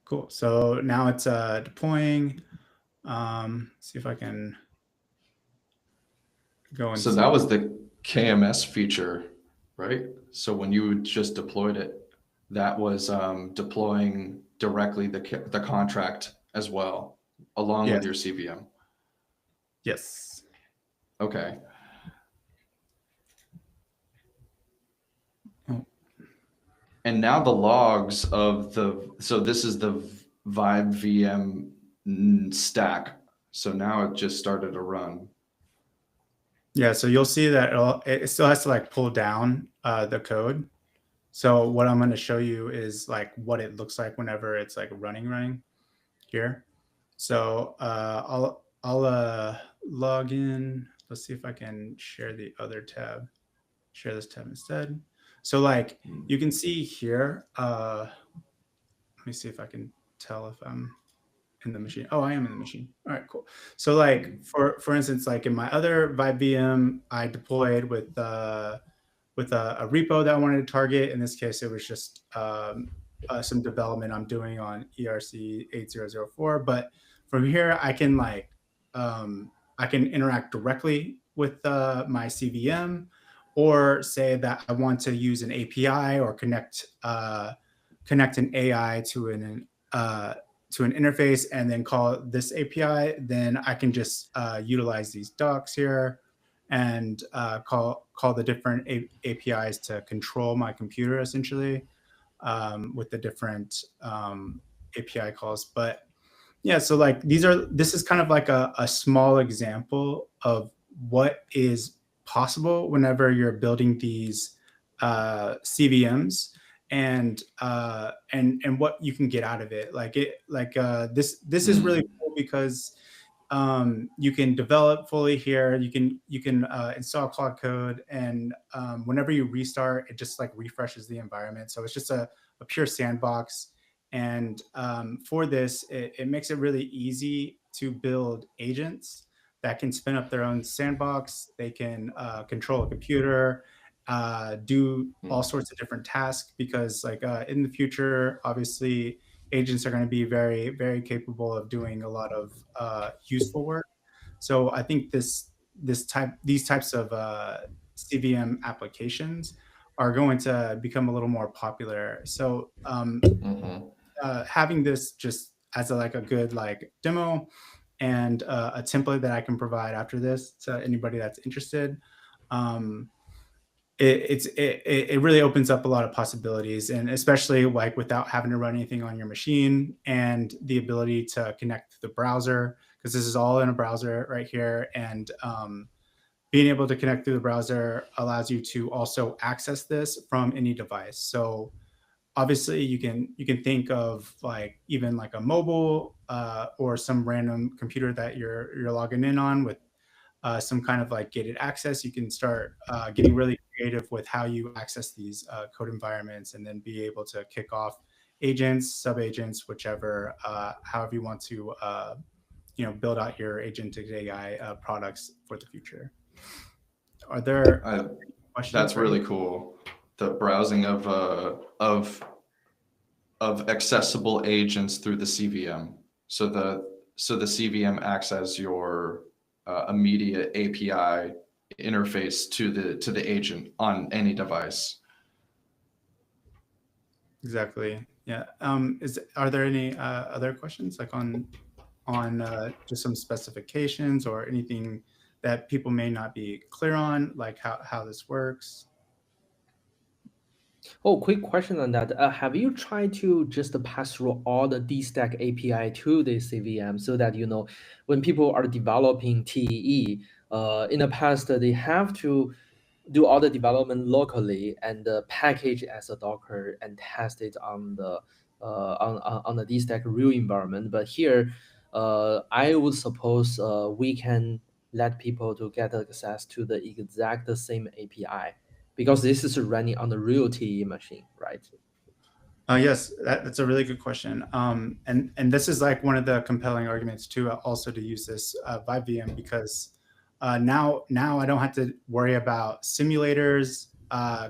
Cool. So now it's deploying. See if I can go into. So that was the KMS feature, right? So when you just deployed it, that was deploying directly the contract as well, along with Yes. your CVM. Yes. Okay. Oh. And now the logs of so this is the Vibe VM stack. So now it just started to run. Yeah, so you'll see that it still has to like pull down the code. So what I'm going to show you is like what it looks like whenever it's like running here. So I'll log in. Let's see if I can share the other tab. Share this tab instead. So like you can see here. Let me see if I can tell if I'm in the machine. Oh, I am in the machine. All right, cool. So like for instance, like in my other Vibe VM, I deployed with a repo that I wanted to target. In this case, it was just some development I'm doing on ERC 8004. But from here, I can I can interact directly with my CVM, or say that I want to use an API or connect an AI to an interface and then call this API. Then I can just utilize these docs here and call the different APIs to control my computer essentially with the different API calls. But yeah, so like this is kind of like a small example of what is possible whenever you're building these CVMs and what you can get out of it. This is really cool because you can develop fully here. You can install Cloud Code, and whenever you restart, it just like refreshes the environment. So it's just a pure sandbox. And for this, it makes it really easy to build agents that can spin up their own sandbox. They can control a computer, do all sorts of different tasks, because like in the future, obviously, agents are going to be very, very capable of doing a lot of useful work. So I think these types of CVM applications are going to become a little more popular. So having this just as like a good like demo and a template that I can provide after this to anybody that's interested. It really opens up a lot of possibilities, and especially like without having to run anything on your machine, and the ability to connect to the browser, because this is all in a browser right here. And being able to connect through the browser allows you to also access this from any device. So obviously you can think of like even like a mobile or some random computer that you're logging in on with some kind of like gated access. You can start getting really creative with how you access these code environments, and then be able to kick off agents, sub agents, whichever, however you want to build out your agentic AI products for the future. Are there questions? That's really cool. The browsing of accessible agents through the CVM. So the CVM acts as your immediate API interface to the agent on any device. Exactly. Yeah. Are there any other questions like on just some specifications or anything that people may not be clear on, like how this works? Oh, quick question on that. Have you tried to just pass through all the dstack API to the CVM so that, when people are developing TEE, in the past, they have to do all the development locally and package as a Docker and test it on the on the dstack real environment. But here, I would suppose we can let people to get access to the exact same API, because this is running on the real TE machine, right? Yes, that's a really good question. And this is like one of the compelling arguments too, also to use this Vibe VM, because now I don't have to worry about simulators,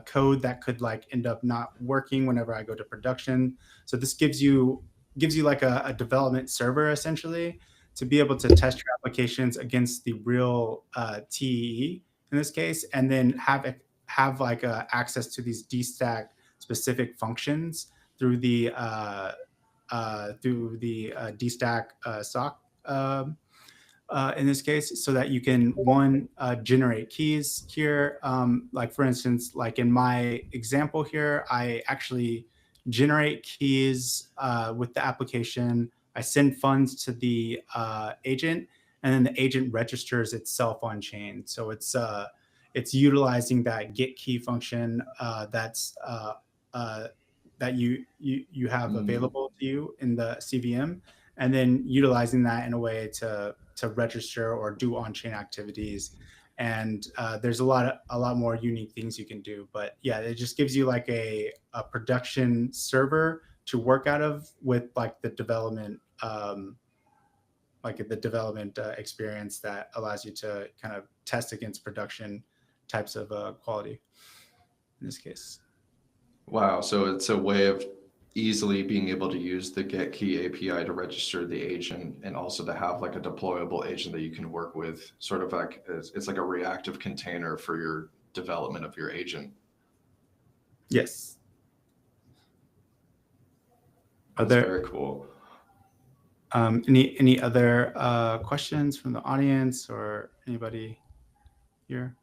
code that could like end up not working whenever I go to production. So this gives you gives you like a development server essentially to be able to test your applications against the real TEE in this case, and then have like access to these dstack specific functions through the dstack sock in this case, so that you can generate keys here. Like for instance, like in my example here, I actually generate keys with the application. I send funds to the agent, and then the agent registers itself on chain. So it's utilizing that get key function that you have available to you in the CVM, and then utilizing that in a way to register or do on-chain activities. And there's a lot more unique things you can do. But yeah, it just gives you like a production server to work out of with like the development experience that allows you to kind of test against production types of quality in this case. Wow. So it's a way of easily being able to use the get key API to register the agent, and also to have like a deployable agent that you can work with, sort of like it's like a reactive container for your development of your agent. Yes. That's very cool. Any other questions from the audience or anybody here?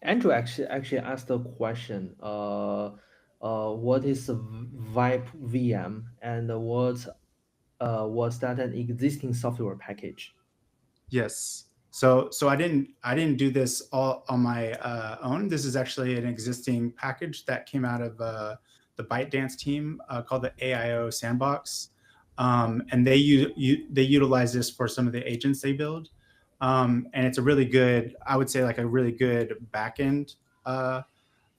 Andrew actually asked a question. What is Vibe VM, and was that an existing software package? Yes. So I didn't do this all on my own. This is actually an existing package that came out of the ByteDance team called the AIO Sandbox, and they utilize this for some of the agents they build. And it's a really good, I would say, like a really good backend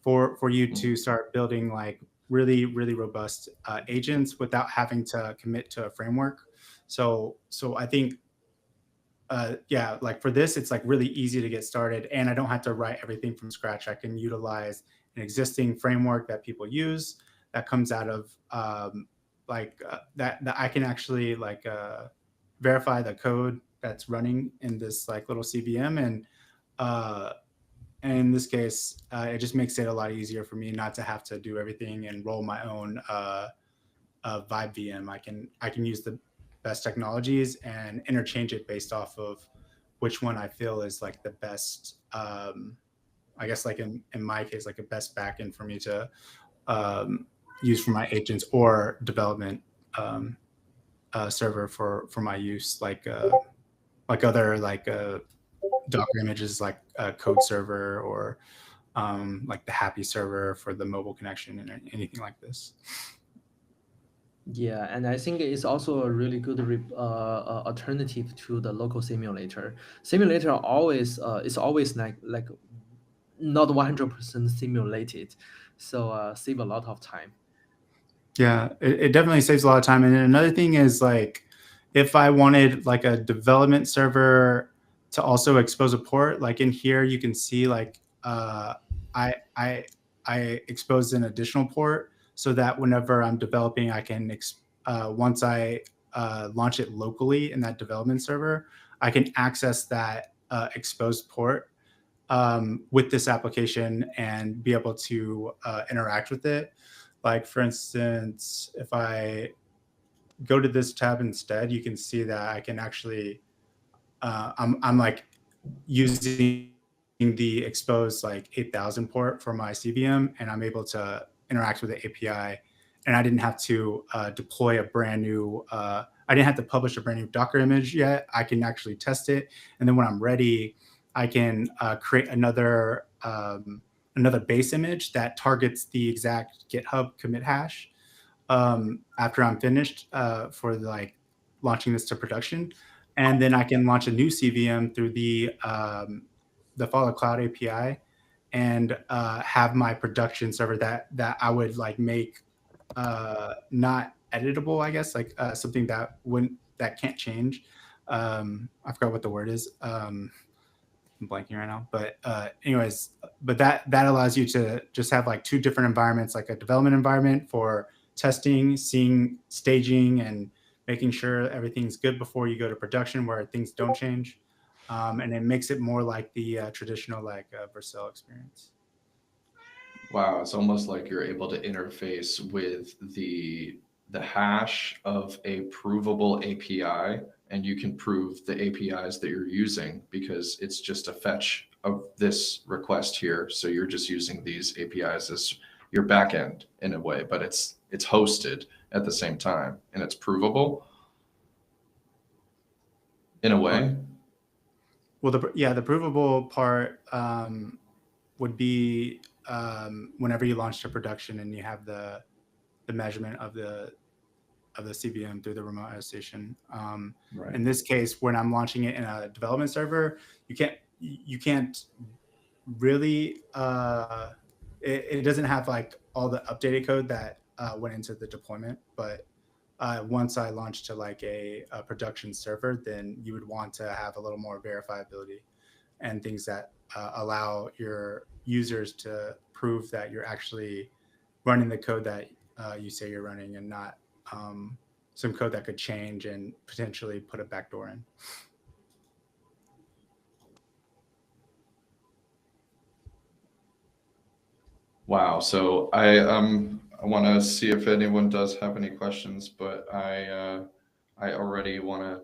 for you to start building like really robust agents without having to commit to a framework. So I think yeah, like for this, it's like really easy to get started, and I don't have to write everything from scratch. I can utilize an existing framework that people use that comes out of that I can actually like verify the code that's running in this like little CVM, and in this case, it just makes it a lot easier for me not to have to do everything and roll my own Vibe VM. I can use the best technologies and interchange it based off of which one I feel is like the best. I guess like in my case, like a best backend for me to use for my agents, or development server for my use, like other like Docker images, like a code server, or like the Happy server for the mobile connection, and anything like this. Yeah, and I think it's also a really good alternative to the local simulator. Simulator always is always like not 100% simulated, so save a lot of time. Yeah, it definitely saves a lot of time. And then another thing is like, if I wanted like a development server to also expose a port, like in here you can see like I exposed an additional port, so that whenever I'm developing, I can once I launch it locally in that development server, I can access that exposed port with this application and be able to interact with it. Like for instance, if I go to this tab instead, you can see that I can actually I'm like using the exposed like 8000 port for my CVM, and I'm able to interact with the API, and I didn't have to deploy a brand new I didn't have to publish a brand new Docker image yet. I can actually test it, and then when I'm ready, I can create another base image that targets the exact GitHub commit hash after I'm finished for like launching this to production. And then I can launch a new CVM through the Phala Cloud API, and have my production server that I would like make not editable, I guess, like something that can't change. I forgot what the word is. I'm blanking right now, but anyways, but that allows you to just have like two different environments, like a development environment for testing, seeing staging, and making sure everything's good before you go to production where things don't change. And it makes it more like the traditional like Vercel experience. Wow, it's almost like you're able to interface with the hash of a provable API, and you can prove the APIs that you're using because it's just a fetch of this request here. So you're just using these APIs as your backend in a way, but it's hosted at the same time and it's provable in a way. Well, the provable part would be whenever you launch to production and you have the measurement of the CVM through the remote attestation. Right. In this case, when I'm launching it in a development server, you can't really it doesn't have like all the updated code that went into the deployment, but once I launch to like a production server, then you would want to have a little more verifiability and things that allow your users to prove that you're actually running the code that you say you're running, and not some code that could change and potentially put a backdoor in. Wow. So I want to see if anyone does have any questions, but I already want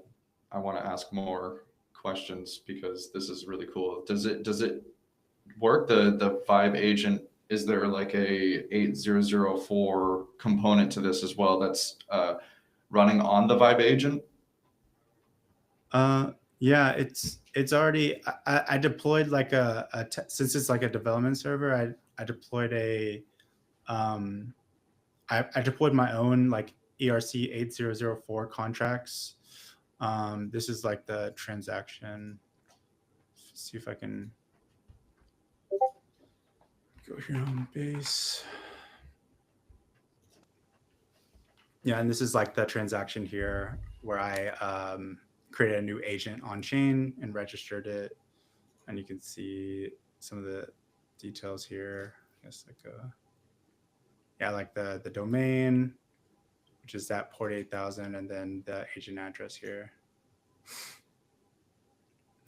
to ask more questions because this is really cool. Does it work? The Vibe agent, is there like a 8004 component to this as well that's running on the Vibe agent? Yeah, it's already. I deployed like since it's like a development server. I deployed I deployed my own like ERC 8004 contracts. This is like the transaction. Let's see if I can go here on base. Yeah, and this is like the transaction here where I created a new agent on chain and registered it, and you can see some of the details here. I guess like like the domain, which is that port 8000, and then the agent address here.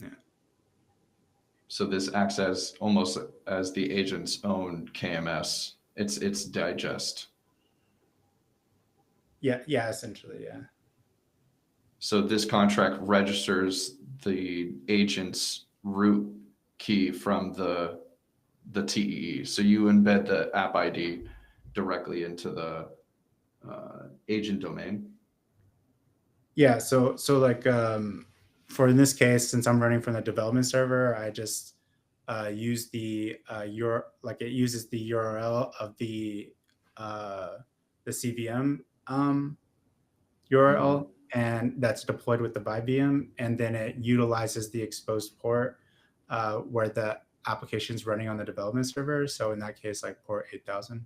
Yeah. So this acts as almost as the agent's own KMS. It's digest. Yeah, essentially, yeah. So this contract registers the agent's root key from the TEE. So you embed the app ID directly into the agent domain. Yeah, so like for in this case, since I'm running from the development server, I just use the it uses the URL of the CVM URL, and that's deployed with the Vibe VM, and then it utilizes the exposed port where the application's running on the development server. So in that case, like port 8000,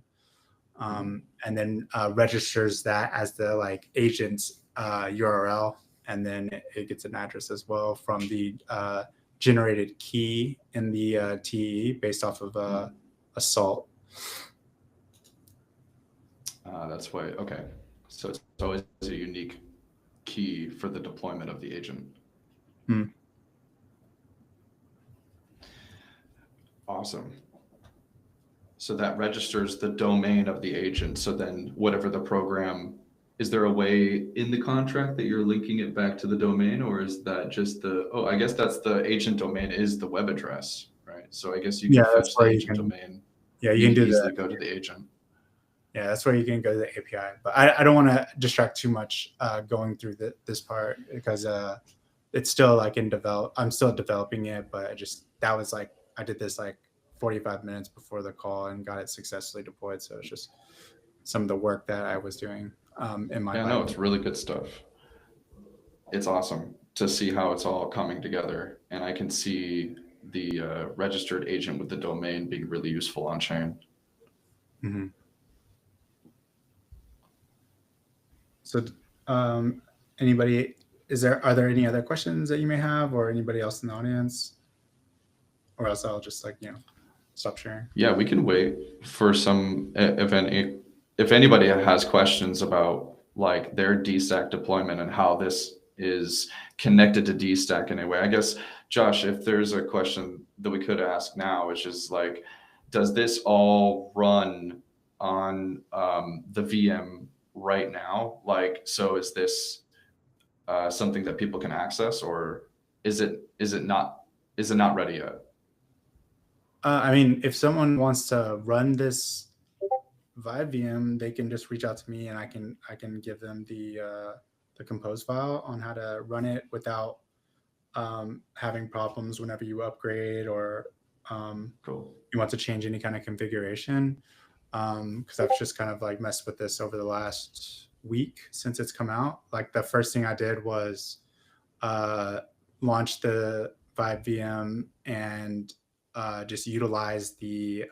and then registers that as the like agent's URL, and then it gets an address as well from the generated key in the TE based off of a salt. That's why. Okay, so it's always a unique key for the deployment of the agent. Awesome. So that registers the domain of the agent. So then whatever the program, is there a way in the contract that you're linking it back to the domain, or is that just I guess that's the agent domain is the web address, right? So I guess you can fetch the agent domain. Yeah, you can do easily that. Go to the agent. Yeah, that's where you can go to the API. But I don't want to distract too much going through this part because it's still like in develop. I'm still developing it, but I did this like 45 minutes before the call and got it successfully deployed. So it's just some of the work that I was doing in my. Yeah, no, it's really good stuff. It's awesome to see how it's all coming together, and I can see the registered agent with the domain being really useful on chain. Mm-hmm. So, anybody, are there any other questions that you may have, or anybody else in the audience? Or else I'll just stop sharing. Yeah, we can wait for some, if any if anybody has questions about like their dstack deployment and how this is connected to dstack in a way, I guess, Josh, if there's a question that we could ask now, which is like, does this all run on the VM right now? Like, so is this something that people can access, or is it not ready yet? I mean, if someone wants to run this Vibe VM, they can just reach out to me, and I can give them the compose file on how to run it without having problems whenever you upgrade or Cool. you want to change any kind of configuration. Because I've just kind of like messed with this over the last week since it's come out. Like the first thing I did was uh, launch the Vibe VM and just utilize the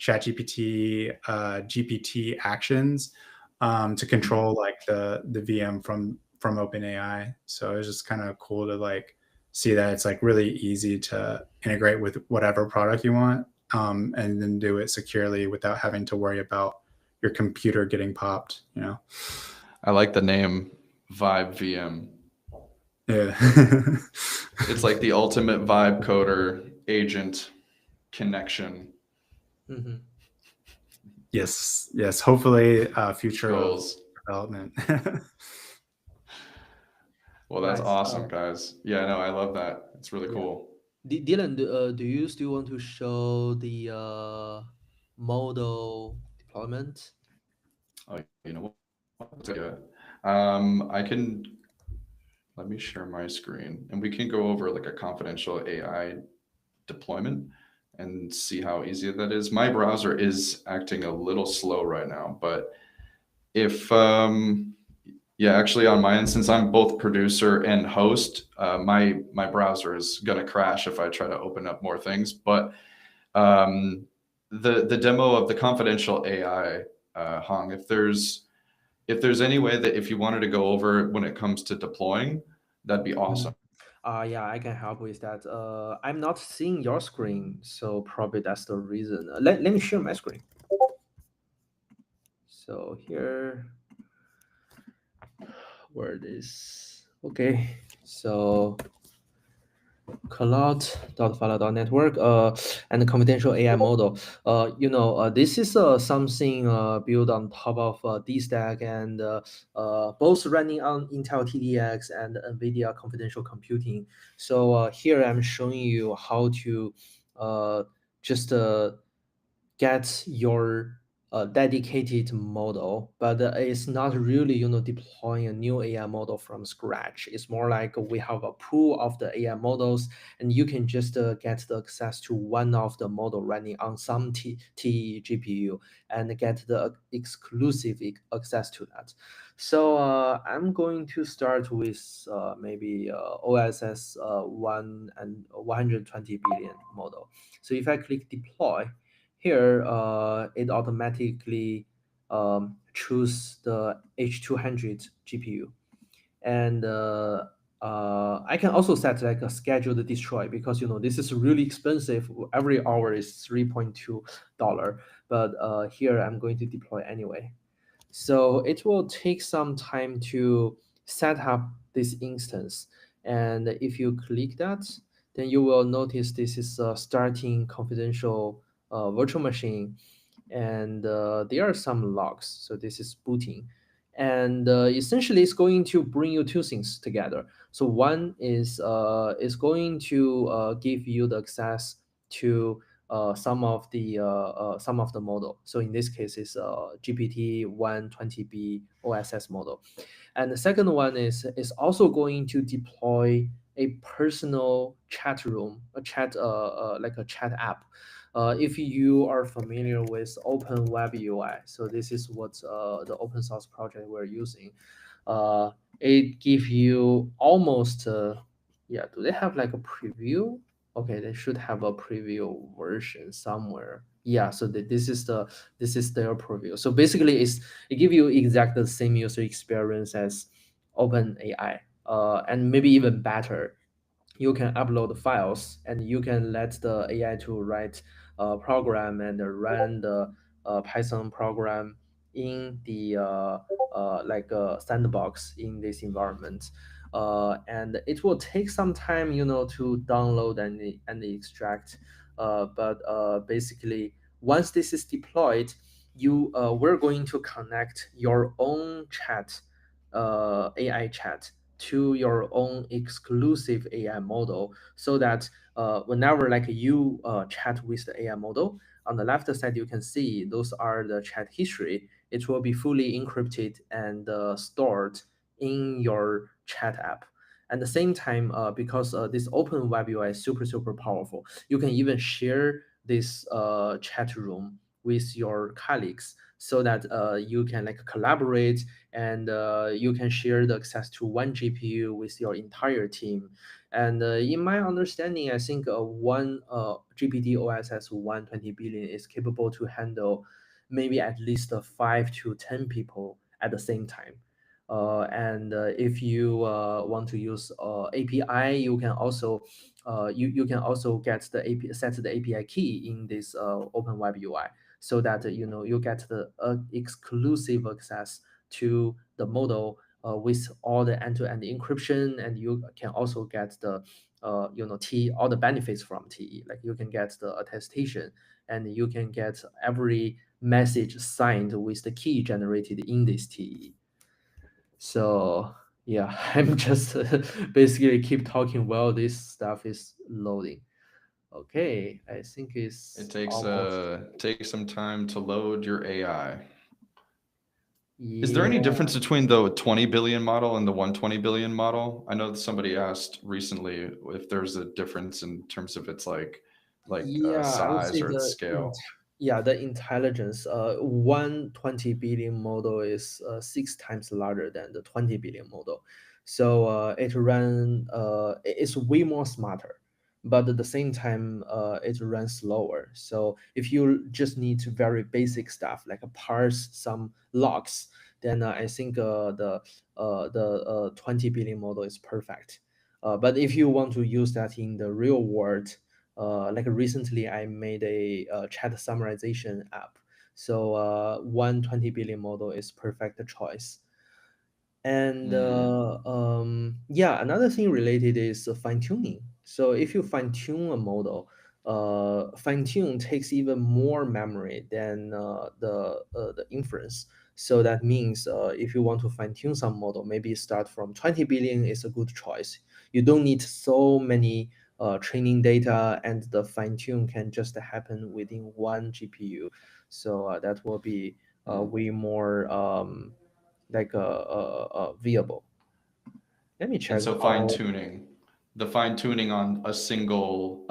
ChatGPT GPT actions to control like the VM from OpenAI. So it's just kind of cool to like see that it's like really easy to integrate with whatever product you want, and then do it securely without having to worry about your computer getting popped. You know? I like the name Vibe VM. Yeah. It's like the ultimate vibe coder agent connection Mm-hmm. Yes. Yes. Hopefully, future of goals. development. Well, that's Nice. awesome, guys. Yeah, no, I love that. It's really Yeah. cool. Dylan, do you still want to show the model deployment? Oh, you know what? Yeah. I can let me share my screen and we can go over like a confidential AI deployment and see how easy that is. My browser is acting a little slow right now, but if yeah, actually on my end, since I'm both producer and host, my browser is gonna crash if I try to open up more things. But um, the demo of the confidential AI, Hong, if there's any way that if you wanted to go over when it comes to deploying, that'd be awesome. Yeah, I can help with that. I'm not seeing your screen, so probably that's the reason. Let me share my screen. So here, where it is. Okay, so cloud.phala.network and the confidential AI model. This is something built on top of dstack and both running on Intel TDX and NVIDIA confidential computing. So here I'm showing you how to just get your dedicated model, but it's not really deploying a new AI model from scratch. It's more like we have a pool of the AI models, and you can just get the access to one of the model running on some T GPU and get the exclusive access to that. So I'm going to start with maybe OSS 1 and 120 billion model. So if I click deploy, here, it automatically choose the H200 GPU, and I can also set like a scheduled destroy because this is really expensive. Every hour is $3.2, but here I'm going to deploy anyway. So it will take some time to set up this instance. And if you click that, then you will notice this is a starting confidential virtual machine. And there are some logs. So this is booting. And essentially, it's going to bring you two things together. So one is going to give you the access to some of the model. So in this case, it's GPT 120B OSS model, and the second one is also going to deploy a personal chat room, a chat like a chat app. If you are familiar with Open Web UI, so this is what the open source project we're using. Uh, it gives you almost yeah. Do they have like a preview? Okay, they should have a preview version somewhere. Yeah, so this is their preview. So basically, it give you exactly the same user experience as OpenAI, and maybe even better. You can upload files and you can let the AI to write a program and run the Python program in the like a sandbox in this environment. And it will take some time, to download and extract. But basically, once this is deployed, we're going to connect your own chat, AI chat, to your own exclusive AI model, so that whenever like you chat with the AI model, on the left side you can see those are the chat history. It will be fully encrypted and stored in your chat app. At the same time, because this open web UI is super powerful, you can even share this chat room with your colleagues, so that you can like collaborate, and you can share the access to one GPU with your entire team. And in my understanding, I think one GPT OSS 120 billion is capable to handle maybe at least 5 to 10 people at the same time. And if you want to use API, you can also you can also get the API, set the API key in this open web UI, so that you get the exclusive access to the model with all the end-to-end encryption, and you can also get the all the benefits from TE. Like you can get the attestation, and you can get every message signed with the key generated in this TE. So yeah, I'm just basically keep talking while this stuff is loading. Okay, I think it's It takes almost. takes some time to load your AI. Is there Yeah. any difference between the 20 billion model and the 120 billion model? I know that somebody asked recently if there's a difference in terms of its Yeah, I would size say or its scale. the intelligence. 120 billion model is 6 times larger than the 20 billion model, so it's way more smarter, but at the same time, it runs slower. So if you just need very basic stuff like parse some logs, then I think the 20 billion model is perfect. But if you want to use that in the real world, like recently I made a chat summarization app. So 120 billion model is perfect choice. And yeah, another thing related is fine tuning. So if you fine tune a model, fine tune takes even more memory than the inference. So that means if you want to fine tune some model, maybe start from 20 billion is a good choice. You don't need so many training data, and the fine tune can just happen within one GPU. So that will be way more like viable. Let me check And so how. the fine tuning on a single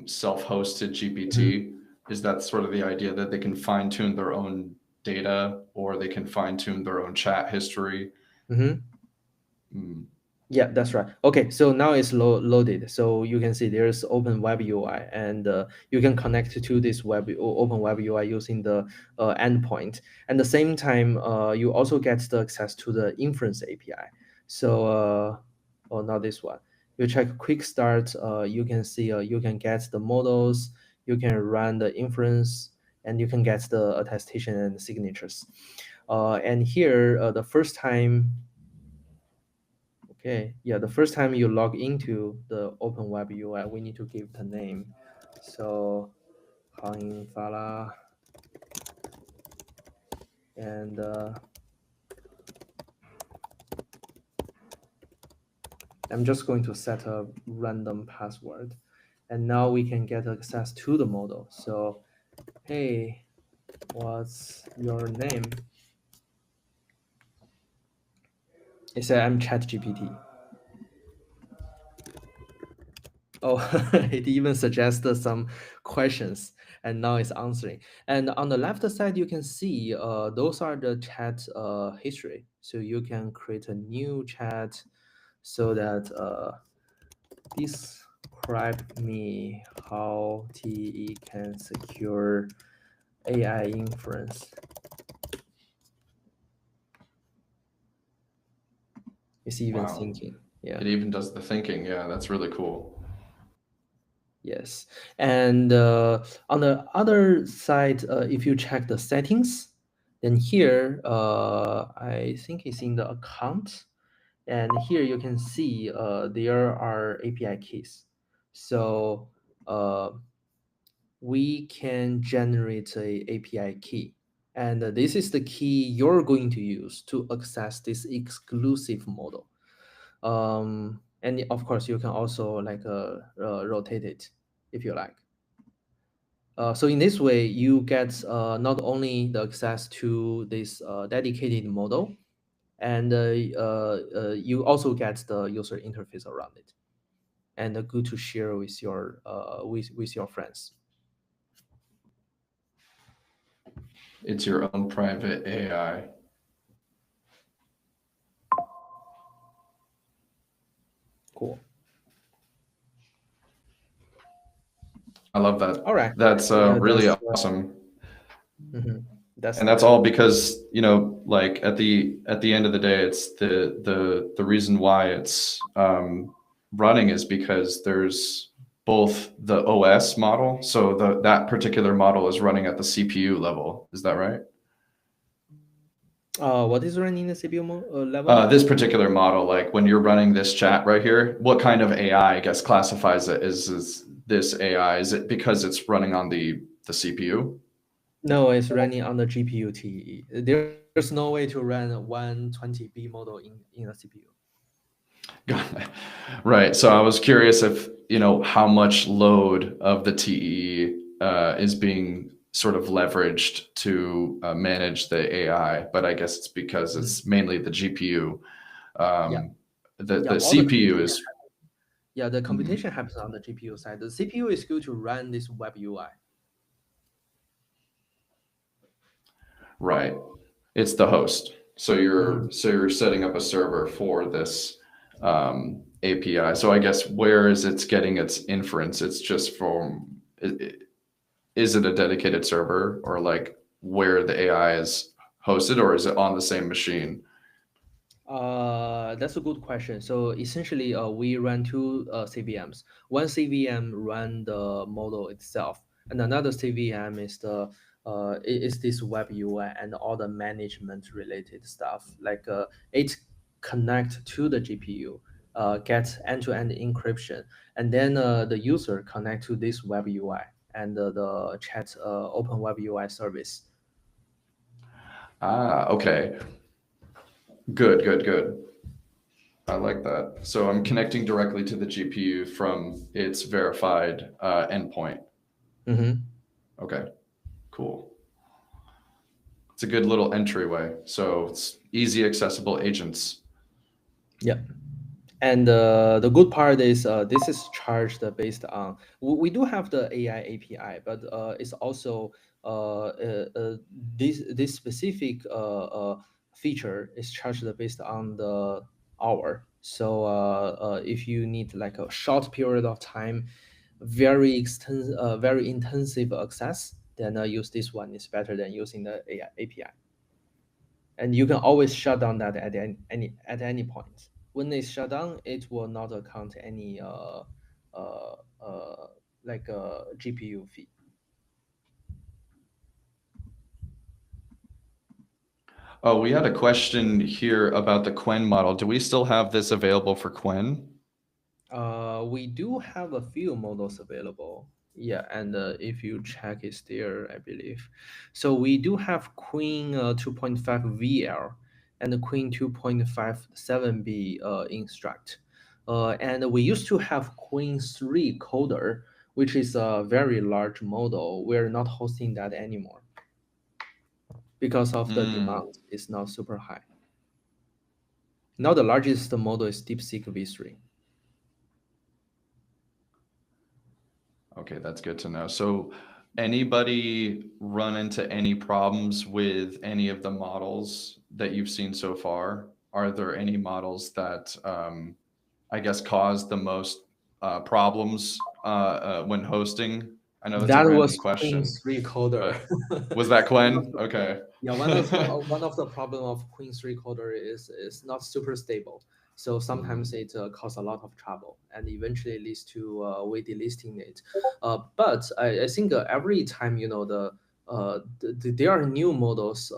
self-hosted Mhm, GPT, is that sort of the idea that they can fine tune their own data or they can fine tune their own chat history? mhm. Mm. Yeah, that's right. Okay, so now it's loaded. So you can see there's open web UI, and you can connect to this open web UI using the endpoint. At the same time, you also get the access to the inference API. So, oh, not this one. You check quick start. You can see you can get the models. You can run the inference, and you can get the attestation and signatures. And here, the first time. Okay, yeah, the first time you log into the open web UI, we need to give the name. So, Phala, and I'm just going to set a random password, and now we can get access to the model. So, hey, what's your name? It said I'm ChatGPT. Oh, it even suggested some questions, and now it's answering. And on the left side, you can see those are the chat history. So you can create a new chat, so that describe me how TE can secure AI inference. It's even Wow. thinking. Yeah. It even does the thinking. Yeah, that's really cool. Yes, and on the other side, if you check the settings, Then here, I think it's in the account. And here you can see there are API keys. So we can generate a API key. And this is the key you're going to use to access this exclusive model. And of course, you can also like rotate it if you like. So in this way, you get not only the access to this dedicated model, and you also get the user interface around it, and good to share with your with your friends. It's your own private AI. Cool. I love that. All right. That's Yeah, really that's, awesome. That's And that's all because, you know, like at the end of the day, it's the reason why it's running is because there's both the OS model. So that particular model is running at the CPU level. Is that right? what is running the CPU level? This particular model, like when you're running this chat right here, what kind of AI, I guess, classifies it is this AI? Is it because it's running on the CPU? No, it's running on the GPU TE. There's no way to run a 120B model in a CPU. Right. So I was curious if, you know, how much load of the TE is being sort of leveraged to manage the AI, but I guess it's because it's mainly the GPU. Yeah. The all CPU is. Yeah, the computation happens on the GPU side. The CPU is good to run this web UI. Right. It's the host. So you're setting up a server for this API. So I guess where is it's getting its inference? It's just from, is it a dedicated server or like where the AI is hosted, or is it on the same machine? That's a good question. So essentially, we run two CVMs. One CVM run the model itself, and another CVM is this web UI and all the management related stuff. Like it connect to the GPU, gets end-to-end encryption, and then the user connect to this web UI and the chat open web UI service. Okay. Good. I like that. So I'm connecting directly to the GPU from its verified endpoint. Okay, cool. It's a good little entryway. So it's easy, accessible agents. Yeah. And the good part is this is charged based on, we do have the AI API, but it's also this specific feature is charged based on the hour. So if you need like a short period of time, very intensive access, then use this one is better than using the AI API. And you can always shut down that at any point. When it's shut down, it will not account any like a GPU fee. Oh, we had a question here about the Quen model. Do we still have this available for Quen? We do have a few models available. Yeah, and if you check, it's there, I believe. So we do have Queen 2.5 VL and the Queen 2.57B instruct. And we used to have Queen 3 coder, which is a very large model. We're not hosting that anymore because of the demand is not super high. Now the largest model is DeepSeek V3. Okay, that's good to know. So anybody run into any problems with any of the models that you've seen so far? Are there any models that I guess caused the most problems when hosting? I know that's a random question. Queen 3 coder. Was that Quen? Okay. Yeah, one of the problem of Queen 3 coder is not super stable. So sometimes it causes a lot of trouble and eventually leads to we delisting it. But I think every time the there are new models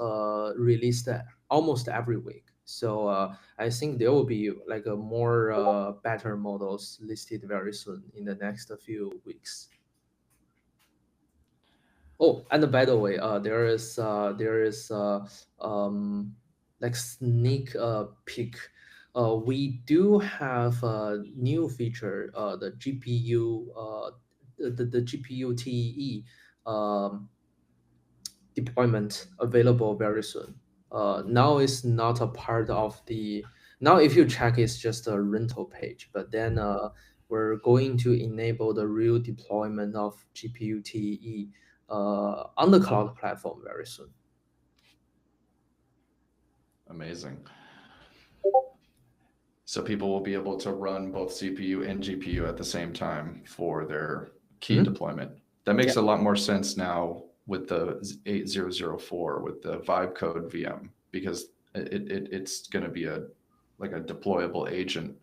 released almost every week. So I think there will be like a more better models listed very soon in the next few weeks. Oh, and by the way, there is like sneak peek. We do have a new feature, the GPU, the GPU TE deployment available very soon. Now it's not a part of the. Now, if you check, it's just a rental page. But then we're going to enable the real deployment of GPU TE on the cloud platform very soon. Amazing. So people will be able to run both CPU and GPU at the same time for their key deployment. That makes a lot more sense now with the 8004 with the vibe code VM, because it's going to be a deployable agent,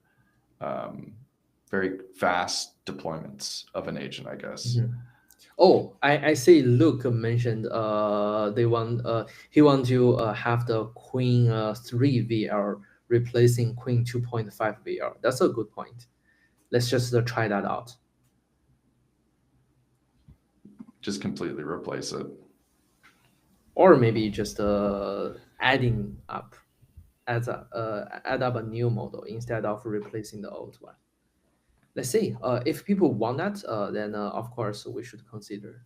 very fast deployments of an agent, I guess. Oh, I see. Luke mentioned he want to have the Queen 3 VR replacing Queen 2.5 VR. That's a good point. Let's just try that out. Just completely replace it. Or maybe just adding up add up a new model instead of replacing the old one. Let's see. If people want that, then of course we should consider.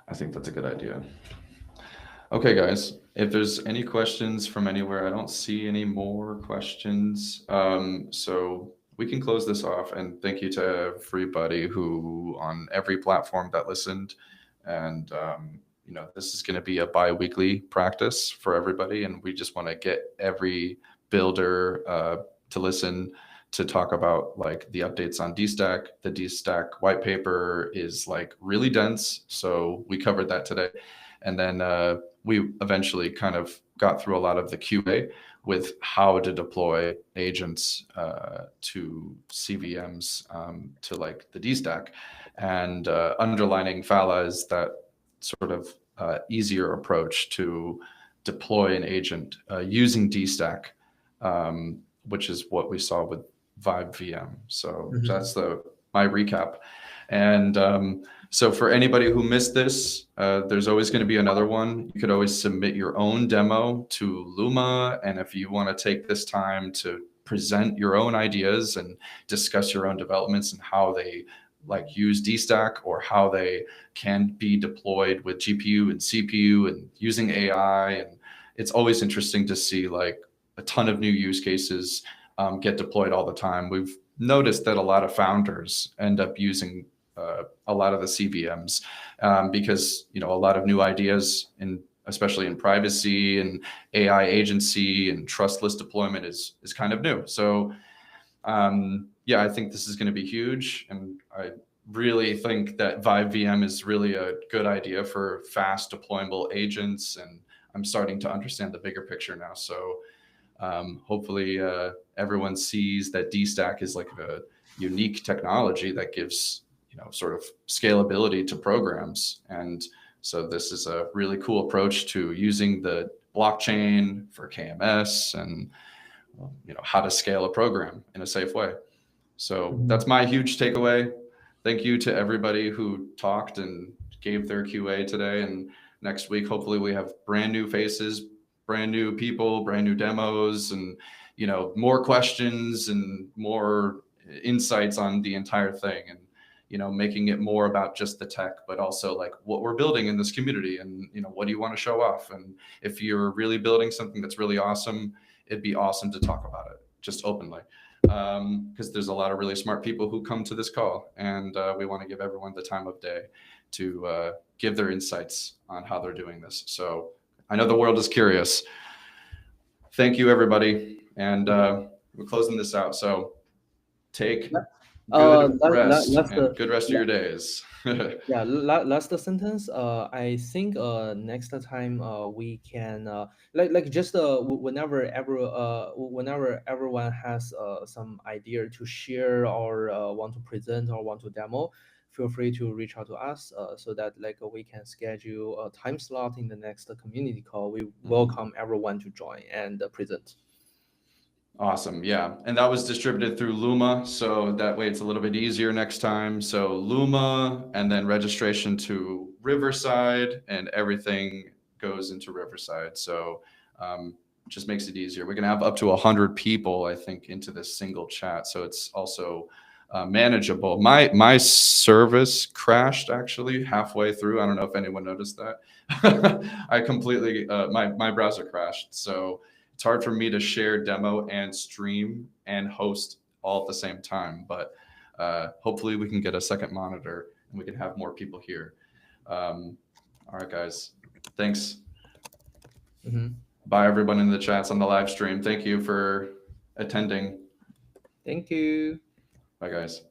I think that's a good idea. Okay, guys, if there's any questions from anywhere, I don't see any more questions. So we can close this off, and thank you to everybody who on every platform that listened. And this is going to be a bi-weekly practice for everybody, and we just want to get every builder to listen, to talk about like the updates on dstack. The dstack white paper is like really dense, so we covered that today. And then we eventually kind of got through a lot of the QA with how to deploy agents to CVMs to like the dstack. And underlining Phala is that sort of easier approach to deploy an agent using dstack, which is what we saw with Vibe VM. So that's my recap. And so for anybody who missed this, there's always going to be another one. You could always submit your own demo to Luma. And if you want to take this time to present your own ideas and discuss your own developments and how they like use dstack or how they can be deployed with GPU and CPU and using AI. And it's always interesting to see like a ton of new use cases get deployed all the time. We've noticed that a lot of founders end up using a lot of the CVMs because a lot of new ideas, especially in privacy and AI agency and trustless deployment is kind of new. So yeah, I think this is going to be huge, and I really think that Vibe VM is really a good idea for fast deployable agents, and I'm starting to understand the bigger picture now. So hopefully everyone sees that dstack is like a unique technology that gives sort of scalability to programs. And so this is a really cool approach to using the blockchain for KMS and how to scale a program in a safe way. So that's my huge takeaway. Thank you to everybody who talked and gave their QA today. And next week, hopefully we have brand new faces, brand new people, brand new demos, and more questions and more insights on the entire thing, and making it more about just the tech, but also like what we're building in this community, and what do you want to show off. And if you're really building something that's really awesome, it'd be awesome to talk about it just openly, because there's a lot of really smart people who come to this call, and we want to give everyone the time of day to give their insights on how they're doing this. So I know the world is curious. Thank you, everybody. And we're closing this out. So take good rest and good rest of your days. Yeah, last sentence. I think next time we can like just whenever everyone has some idea to share or want to present or want to demo, feel free to reach out to us so that like we can schedule a time slot in the next community call. We welcome everyone to join and present. Awesome. Yeah. And that was distributed through Luma. So that way it's a little bit easier next time. So Luma and then registration to Riverside, and everything goes into Riverside. So just makes it easier. We can have up to 100 people, I think, into this single chat. So it's also manageable. My service crashed actually halfway through. I don't know if anyone noticed that. I completely, my browser crashed. So it's hard for me to share demo and stream and host all at the same time, but hopefully we can get a second monitor and we can have more people here. All right, guys. Thanks. Bye, everyone in the chats on the live stream. Thank you for attending. Thank you. Bye, guys.